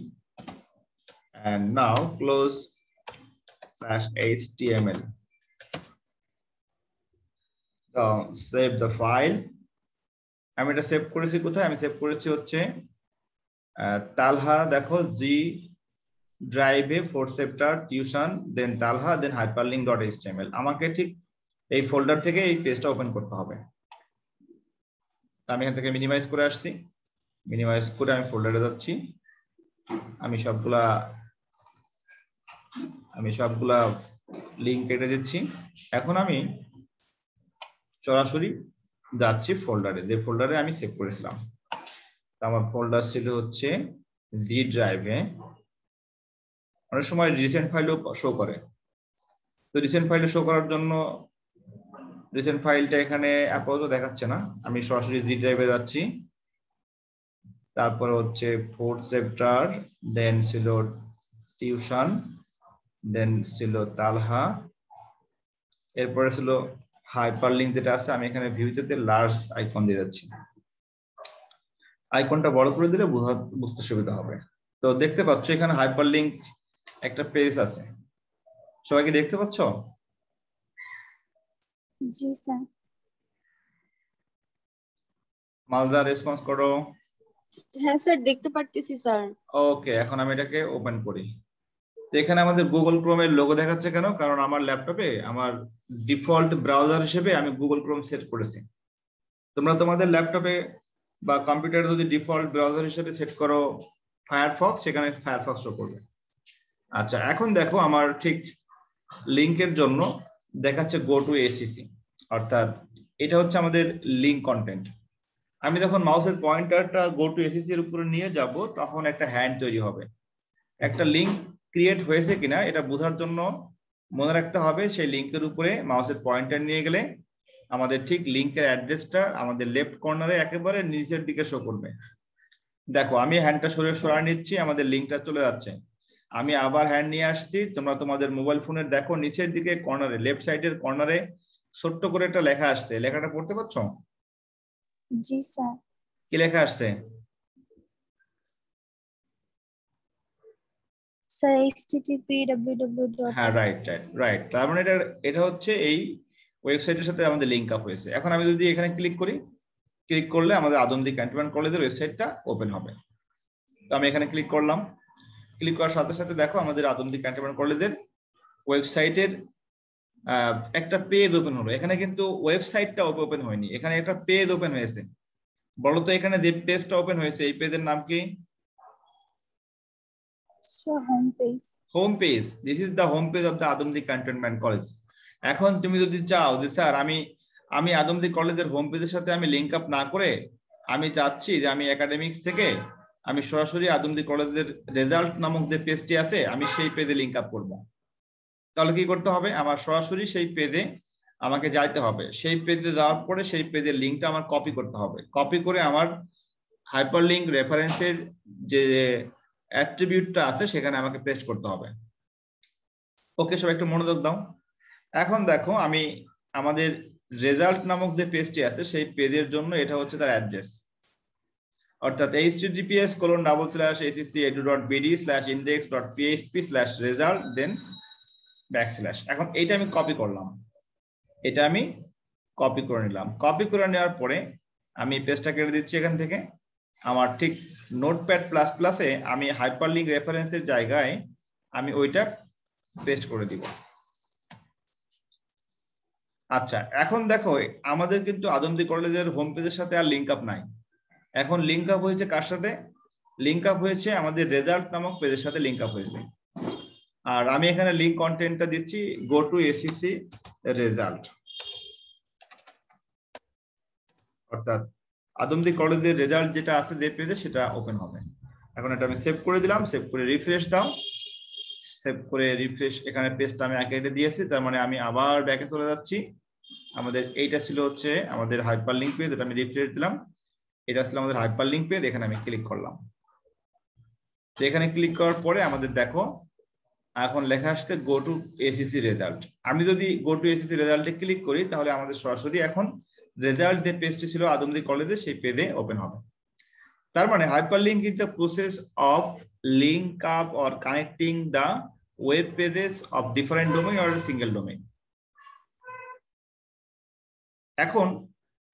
and now close /html. So save the file. আমি এটা save করেছি কোথায়? আমি save করেছি হচ্ছে তালহা, দেখো জি ড্রাইভে 4 chapter tuition, দেন তালহা, দেন hyperlink.html। আমাকে ঠিক এই ফোল্ডার থেকে এই পেজটা ওপেন করতে হবে। আমি এখান থেকে মিনিমাইজ করে আসছি, মিনিমাইজ করে আমি ফোল্ডারে যাচ্ছি। আমি সবগুলা লিংক কেটে দিচ্ছি। এখন আমি সরাসরি যাচ্ছি ফোল্ডারে, যে ফোল্ডারে আমি সেভ করেছিলাম। আমার ফোল্ডার ছিল হচ্ছে জি ড্রাইভে। অনেক সময় রিসেন্ট ফাইলও শো করে, তো রিসেন্ট ফাইলে শো করার জন্য রিসেন্ট ফাইলটা এখানে আপাতত দেখাচ্ছে না। আমি সরাসরি জি ড্রাইভে যাচ্ছি, তারপর হচ্ছে 4 চ্যাপ্টার, দেন ছিল টিউশন, দেন ছিল তালহা, এরপরে ছিল হাইপারলিংক যেটা আছে। আমি এখানে ভিউতে লার্জ আইকন দিয়ে যাচ্ছি, আইকনটা বড় করে দিলে বুঝতে সুবিধা হবে। তো দেখতে পাচ্ছ এখানে হাইপারলিংক একটা পেজ আছে, সবাই কি দেখতে পাচ্ছ? জি স্যার। মালদা রেসপন্স করো। হ্যাঁ স্যার, দেখতে পারতেছি স্যার। ওকে, এখন আমি এটাকে ওপেন করি। তো এখানে আমাদের গুগল ক্রোমের লোগো দেখাচ্ছে কেন? কারণ আমার ল্যাপটপে আমার ডিফল্ট ব্রাউজার হিসেবে আমি গুগল ক্রোম সেট করেছি। তোমরা তোমাদের ল্যাপটপে বা কম্পিউটারে যদি ডিফল্ট ব্রাউজার হিসেবে সেট করো ফায়ারফক্স, সেখানে ফায়ারফক্স শো করবে। আচ্ছা, এখন দেখো আমার ঠিক লিংকের জন্য দেখাচ্ছে গো টু এসিসি, অর্থাৎ এটা হচ্ছে আমাদের লিংক কন্টেন্ট। আমি যখন মাউসের পয়েন্টারটা গো টু এসিসি এর উপরে নিয়ে যাব তখন একটা হ্যান্ড তৈরি হবে। একটা লিংক ক্রিয়েট হয়েছে কিনা এটা বোঝার জন্য মনে রাখতে হবে সেই লিংকের উপরে মাউসের পয়েন্টার নিয়ে গেলে আমাদের ঠিক লিংকের অ্যাড্রেসটা আমাদের লেফট কর্নারে একেবারে নিচের দিকে শো করবে। দেখো আমি হ্যান্ডটা সরিয়ে নিচ্ছি, আমাদের লিংকটা চলে যাচ্ছে। আমি আবার হ্যান্ড নিয়ে আসছি, তোমরা তোমাদের মোবাইল ফোনের দেখো নিচের দিকে কর্নারে, লেফট সাইডের কর্নারে ছোট্ট করে একটা লেখা আসছে, লেখাটা পড়তে পারছো? জি স্যার। কি লেখা আসছে? Sir http www. হ্যাঁ, রাইট। তার মানে এটা হচ্ছে এই ওয়েবসাইটের সাথে আমাদের লিংক আপ হয়েছে। এখন আমি যদি এখানে ক্লিক করি, ক্লিক করলে আমাদের আদমদী ক্যান্টনমেন্ট কলেজের ওয়েবসাইটটা ওপেন হবে। তো আমি এখানে ক্লিক করলাম, ক্লিক করার সাথে সাথে দেখো আমাদের আদমদী ক্যান্টনমেন্ট কলেজের ওয়েবসাইটের একটা পেজ ওপেন হলো। এখানে কিন্তু ওয়েবসাইটটা ওপেন হয়নি, এখানে একটা পেজ ওপেন হয়েছে। বলো তো এখানে যে পেজটা ওপেন হয়েছে এই পেজের নাম কি? Sir home page. Home page. This is the home page of the Adamjee cantonment college. এখন তুমি যদি চাও যে স্যার আমি আদমদী কলেজের হোম পেজের সাথে আমি লিংক আপ না করে আমি চাচ্ছি যে আমি একাডেমিক্স থেকে আমি সরাসরি আদমদী কলেজের রেজাল্ট নামক যে পেজটি আছে আমি সেই পেজে লিংক আপ করব, তাহলে কি করতে হবে? আমার সরাসরি সেই পেজে আমাকে যাইতে হবে। সেই পেজে যাওয়ার পরে সেই পেজের লিংকটা আমার কপি করতে হবে। কপি করে আমার হাইপারলিংক রেফারেন্সের যে অ্যাট্রিবিউটটা আছে সেখানে আমাকে পেস্ট করতে হবে। ওকে, সবাই একটু মনোযোগ দাও। এখন দেখো আমি আমাদের রেজাল্ট নামক যে পেজটি আছে সেই পেজের জন্য এটা হচ্ছে তার অ্যাড্রেস, অর্থাৎ https://edu.bd/index.php/result then ব্যাকস্ল্যাশ। এখন এইটা আমি কপি করলাম, এটা আমি কপি করে নিলাম। কপি করে নেওয়ার পরে আমি পেজটা কেটে দিচ্ছি এখান থেকে। আমার ঠিক নোটপ্যাড প্লাস প্লাসে আমি হাইপারলিংক রেফারেন্সের জায়গায় আমি ওইটা পেস্ট করে দিব। আচ্ছা, এখন দেখো আমাদের কিন্তু আদমদী কলেজের হোম পেজের সাথে আর লিংক আপ নাই। এখন লিংক আপ হয়েছে কার সাথে? লিংক আপ হয়েছে আমাদের রেজাল্ট নামক পেজের সাথে লিংক আপ হয়েছে। আর আমি এখানে লিংক কন্টেন্টটা দিচ্ছি গো টু এসিসি রেজাল্ট, অর্থাৎ আদমদী কলেজের রেজাল্ট যেটা আছে যে পেজে সেটা ওপেন হবে। এখন এটা আমি সেভ করে দিলাম, সেভ করে রিফ্রেশ দাও, সেভ করে রিফ্রেশ। এখানে পেজটা আমি একে দিয়েছি, তার মানে আমি আবার ব্যাকে চলে যাচ্ছি। আমাদের এইটা ছিল হচ্ছে আমাদের হাইপারলিংক পেজ, এটা আমি রিফ্রেশ দিলাম। এটা ছিল আমাদের হাইপারলিংক পেজ, এখানে আমি ক্লিক করলাম। তো এখানে ক্লিক করার পরে আমাদের দেখো এখন লেখা আসছে গো টু এসিসি রেজাল্ট। আমি যদি গো টু এসিসি রেজাল্টে ক্লিক করি তাহলে আমাদের সরাসরি এখন রেজাল্ট যে পেজটি ছিল আদমদী কলেজে সেই পেজে ওপেন হবে। তার মানে hyperlink is the process of link up or connecting the web pages of different domain or single domain. এখন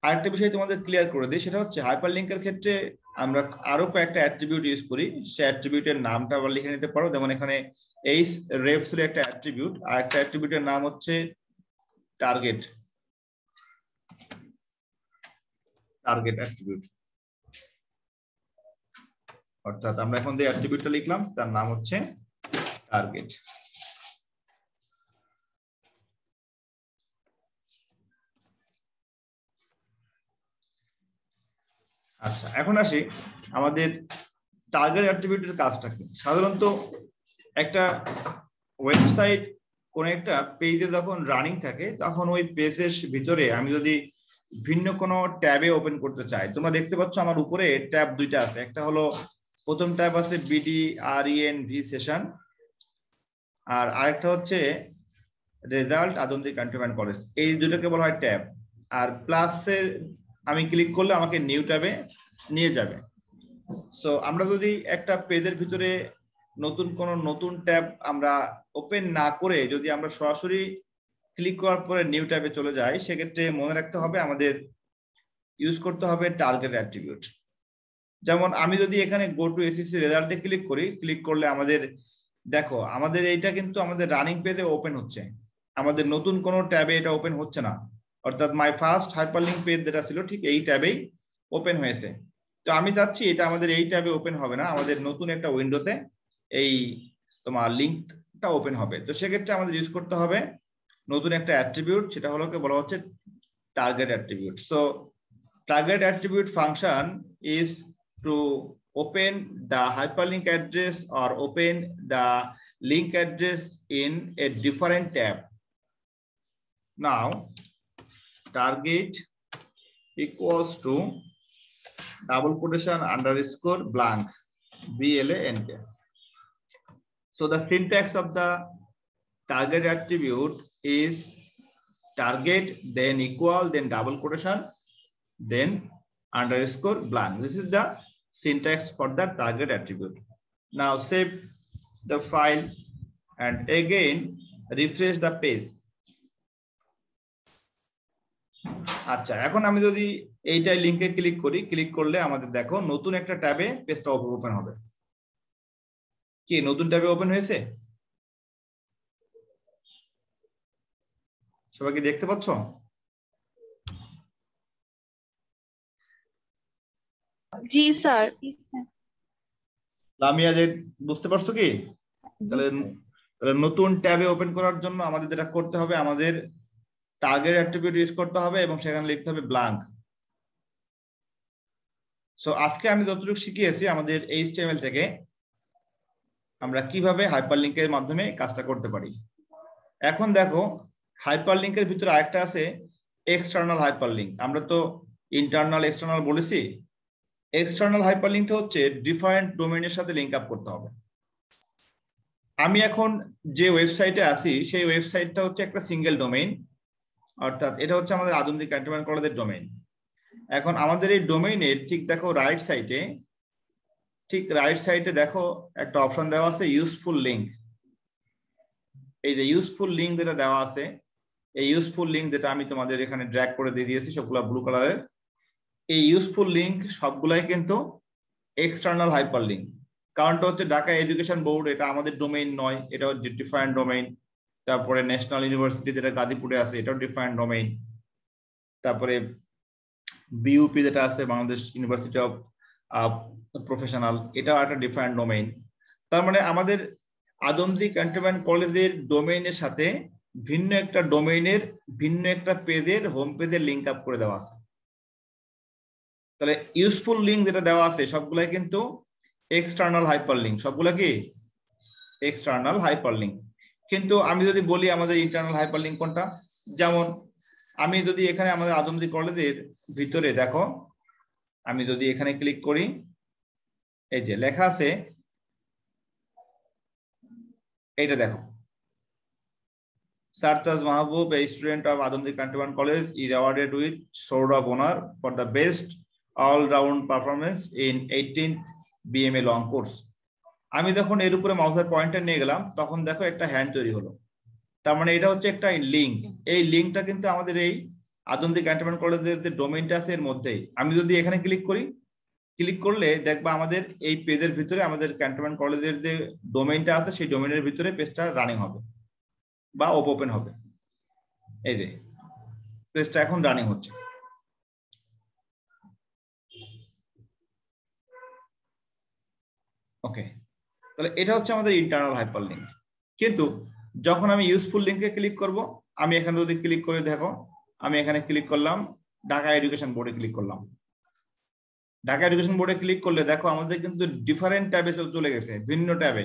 আরেকটা বিষয় তোমাদের ক্লিয়ার করে দিই, সেটা হচ্ছে হাইপারলিংকের ক্ষেত্রে আমরা আরো কয়েকটা অ্যাট্রিবিউট ইউজ করি। সেই অ্যাট্রিবিউটের নামটা আবার লিখে নিতে পারো। যেমন এখানে এই রেফস এর একটা অ্যাট্রিবিউট, আর একটা অ্যাট্রিবিউটের নাম হচ্ছে টার্গেট অ্যাট্রিবিউট। অর্থাৎ আমরা এখন যে অ্যাট্রিবিউটটা লিখলাম তার নাম হচ্ছে টার্গেট। আচ্ছা, এখন আসি আমাদের টার্গেট অ্যাট্রিবিউটের কাজটা কি। সাধারণত একটা ওয়েবসাইট কোন একটা পেজে যখন রানিং থাকে তখন ওই পেজের ভিতরে আমি যদি ভিন্ন কোনো ট্যাবে ওপেন করতে চাই, তোমরা দেখতে পাচ্ছ আমার উপরে ট্যাব দুইটা আছে। একটা হলো প্রথম ট্যাব আছে BDRENV সেশন, আর আরেকটা হচ্ছে রেজাল্ট আদমদী ক্যান্টনমেন্ট কলেজ। এই দুটোকে বলা হয় ট্যাব। আর প্লাসের আমি ক্লিক করলে আমাকে নিউ ট্যাবে নিয়ে যাবে। সো আমরা যদি একটা পেজের ভিতরে নতুন ট্যাব আমরা ওপেন না করে যদি আমরা সরাসরি ক্লিক করার পরে নিউ ট্যাবে চলে যাই, সেক্ষেত্রে মনে রাখতে হবে আমাদের ইউজ করতে হবে টার্গেট অ্যাট্রিবিউট। যেমন আমি যদি এখানে গো টু এসিসি রেজাল্টে ক্লিক করি, ক্লিক করলে আমাদের দেখো আমাদের এইটা কিন্তু আমাদের রানিং পেজে ওপেন হচ্ছে, আমাদের নতুন কোনো ট্যাবে এটা ওপেন হচ্ছে না। অর্থাৎ মাই ফার্স্ট হাইপারলিংক পেজ যেটা ছিল ঠিক এই ট্যাবেই ওপেন হয়েছে। তো আমি চাচ্ছি এটা আমাদের এই ট্যাবে ওপেন হবে না, আমাদের নতুন একটা উইন্ডোতে এই তোমার লিঙ্কটা ওপেন হবে। তো সেক্ষেত্রে আমাদের ইউজ করতে হবে নতুন একটা অ্যাট্রিবিউট, সেটা হলো বলা হচ্ছে target attribute. So target attribute function is to open the hyperlink address or open the link address in a different tab. Now target equals to double quotation underscore blank blank. So the syntax of the target attribute is target, then equal, then double quotation, then underscore blank. This is the syntax for the target attribute. Now save the file and again refresh the page. আচ্ছা, এখন আমি যদি এইটাই লিংকে click করি, click করলে আমাদের দেখো নতুন একটা ট্যাবে পেজটা ওপেন হবে। কি নতুন ট্যাবে ওপেন হয়েছে? সবাই কি দেখতে পাচ্ছ? জি স্যার। লামিয়া, যে বুঝতে পারছো কি? তাহলে নতুন ট্যাবে ওপেন করার জন্য আমাদের যেটা করতে হবে, আমাদের টার্গেট অ্যাট্রিবিউট ইউজ করতে হবে এবং সেখানে লিখতে হবে ব্ল্যাঙ্ক। সো আজকে আমি যতটুকু শিখিয়েছি আমাদের HTML থেকে আমরা কিভাবে হাইপারলিংকের মাধ্যমে কাজটা করতে পারি। এখন দেখো হাইপারলিংকের ভিতরে আরেকটা আছে এক্সটার্নাল হাইপারলিংক। আমরা তো ইন্টারনাল এক্সটার্নাল বলেছি। এক্সটার্নাল হাইপারলিংকটা হচ্ছে ডিফারেন্ট ডোমেইনের সাথে লিংক আপ করতে হবে। আমি এখন যে ওয়েবসাইটে আছি সেই ওয়েবসাইটটা হচ্ছে একটা সিঙ্গেল ডোমেইন, অর্থাৎ এটা হচ্ছে আমাদের আধুনিক ক্যান্টনমেন্ট কলেজের ডোমেইন। এখন আমাদের এই ডোমেইনের ঠিক দেখো রাইট সাইডে দেখো একটা অপশন দেওয়া আছে ইউজফুল লিংক। এই যে ইউজফুল লিংক যেটা দেওয়া আছে, এই ইউজফুল লিংক যেটা আমি তোমাদের এখানে ড্র্যাগ করে দিয়ে দিয়েছি সবগুলা ব্লু কালারের, এই ইউজফুল লিংক সবগুলাই কিন্তু এক্সটার্নাল হাইপারলিংক। কারণটা হচ্ছে ঢাকা এডুকেশন বোর্ড এটা আমাদের ডোমেইন নয়, এটা হচ্ছে ডিফারেন্ট ডোমেইন। তারপরে ন্যাশনাল ইউনিভার্সিটি যেটা গাজীপুরে আছে এটাও ডিফারেন্ট ডোমেইন। তারপরে বিইউপি যেটা আছে বাংলাদেশ ইউনিভার্সিটি অফ প্রফেশনাল, এটাও একটা ডিফারেন্ট ডোমেইন। তার মানে আমাদের আদমজি ক্যান্টনমেন্ট কলেজের ডোমেইনের সাথে ভিন্ন একটা ডোমেইনের ভিন্ন একটা পেজের হোম পেজের লিংক আপ করে দেওয়া আছে। তাহলে ইউজফুল লিংক যেটা দেওয়া আছে সবগুলাই কিন্তু এক্সটার্নাল হাইপারলিংক, সবগুলা কি এক্সটার্নাল হাইপারলিংক। কিন্তু আমি যদি বলি আমাদের ইন্টারনাল হাইপারলিংক কোনটা, যেমন আমি যদি এখানে আমাদের আদমজি কলেজের ভিতরে দেখো, আমি যদি এখানে ক্লিক করি, এই যে লেখা আছে এইটা দেখো, Sartaj Mahbub, a student of Adamdi Cantonment College, is awarded with Sword of Honor for the best all-round performance in 18th BMA long course. আমি যখন এর উপরে মাউসের পয়েন্টার নিয়ে গেলাম তখন দেখো একটা হ্যান্ড তৈরি হলো। তার মানে এটা হচ্ছে একটা লিংক। এই লিংকটা কিন্তু আমাদের এই আদমদি ক্যান্টনমেন্ট কলেজের যে ডোমেইনটা আছে এর মধ্যেই। আমি যদি এখানে ক্লিক করি, ক্লিক করলে দেখবা আমাদের এই পেজের ভিতরে আমাদের ক্যান্টনমেন্ট কলেজের যে ডোমেইনটা আছে সেই ডোমেইনের ভিতরে পেজটা রানিং হবে বা ওপেন হবে। এই যে পেজটা এখন রানিং হচ্ছে। ওকে, তাহলে এটা হচ্ছে আমাদের ইন্টারনাল হাইপারলিংক। কিন্তু যখন আমি ইউজফুল লিংকে ক্লিক করব, আমি এখানে যদি ক্লিক করে দেখো, আমি এখানে ক্লিক করলাম ঢাকা এডুকেশন বোর্ডে ক্লিক করলাম। ঢাকা এডুকেশন বোর্ডে ক্লিক করলে দেখো আমাদের কিন্তু ডিফারেন্ট ট্যাবে চলে গেছে, ভিন্ন ট্যাবে।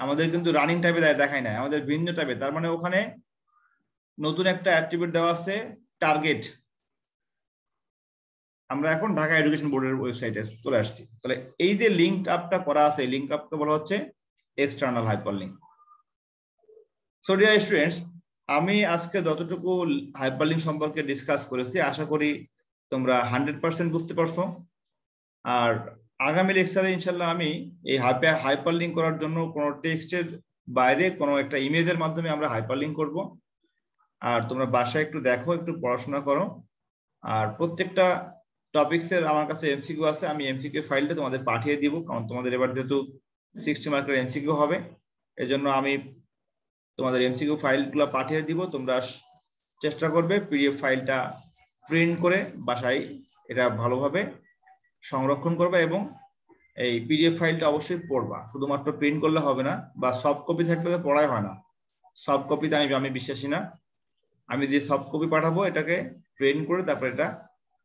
আমাদের কিন্তু রানিং ট্যাবে দেখায় না, আমাদের ভিন্ন ট্যাবে। তার মানে ওখানে নতুন একটা অ্যাট্রিবিউট দেওয়া আছে টার্গেট। আমরা এখন ঢাকা এডুকেশন বোর্ডের ওয়েবসাইটে চলে আসছি। তাহলে এই যে লিংক আপটা করা আছে, লিংক আপটা বলা হচ্ছে external hyperlink. So dear students, আমি আজকে যতটুকু হাইপারলিংক সম্পর্কে ডিসকাস করেছি আশা করি তোমরা 100% বুঝতে পারছো। আর আগামী লেকচারে ইনশাল্লাহ আমি এই হাইপারলিংক করার জন্য কোনো টেক্সটের বাইরে কোনো একটা ইমেজের মাধ্যমে আমরা হাইপারলিংক করব। আর তোমরা বাসায় একটু দেখো, একটু পড়াশোনা করো। আর প্রত্যেকটা টপিক্সের আমার কাছে এমসিকিউ আছে, আমি এমসিকিউ ফাইলটা তোমাদের পাঠিয়ে দিব, কারণ তোমাদের এবার যেহেতু 60 মার্কের এমসিকিউ হবে এজন্য আমি তোমাদের এমসিকিউ ফাইলগুলো পাঠিয়ে দিব। তোমরা চেষ্টা করবে পিডিএফ ফাইলটা প্রিন্ট করে বাসায় এটা ভালোভাবে সংরক্ষণ করবা এবং এই পিডিএফ ফাইলটা অবশ্যই পড়বা, শুধুমাত্র প্রিন্ট করলে হবে না, বা সফট কপি থাকলে তো পড়াই হয় না। সফট কপিতে আমি বিশ্বাসী না। আমি যে সফট কপি পাঠাবো এটাকে প্রিন্ট করে তারপর এটা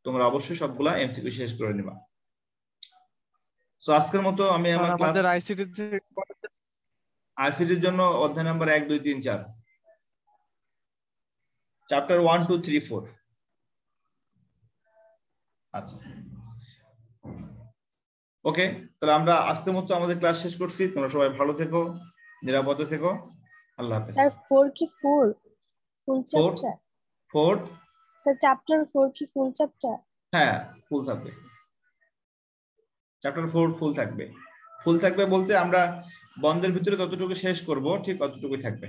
তোমরা অবশ্যই সবগুলা এমসিকিউ শেষ করে নিবা। সো আজকের মতো আমি স্যার আমার ক্লাস আমাদের আইসিটি আইসিটির জন্য অধ্যায় নাম্বার 1 2 3 4 চ্যাপ্টার 1 2 3 4। আচ্ছা ওকে, তাহলে আমরা আজকের মতো আমাদের ক্লাস শেষ করছি। তোমরা সবাই ভালো থেকো, নিরাপদে থেকো। আল্লাহ হাফেজ। স্যার 4 কি ফুল চ্যাপ্টার? 4 স্যার চ্যাপ্টার 4 কি ফুল চ্যাপ্টার? হ্যাঁ ফুল থাকবে, চ্যাপ্টার 4 ফুল থাকবে। ফুল থাকবে বলতে আমরা বন্ধের ভিতরে যতটুকু শেষ করব ঠিক ততটুকুই থাকবে।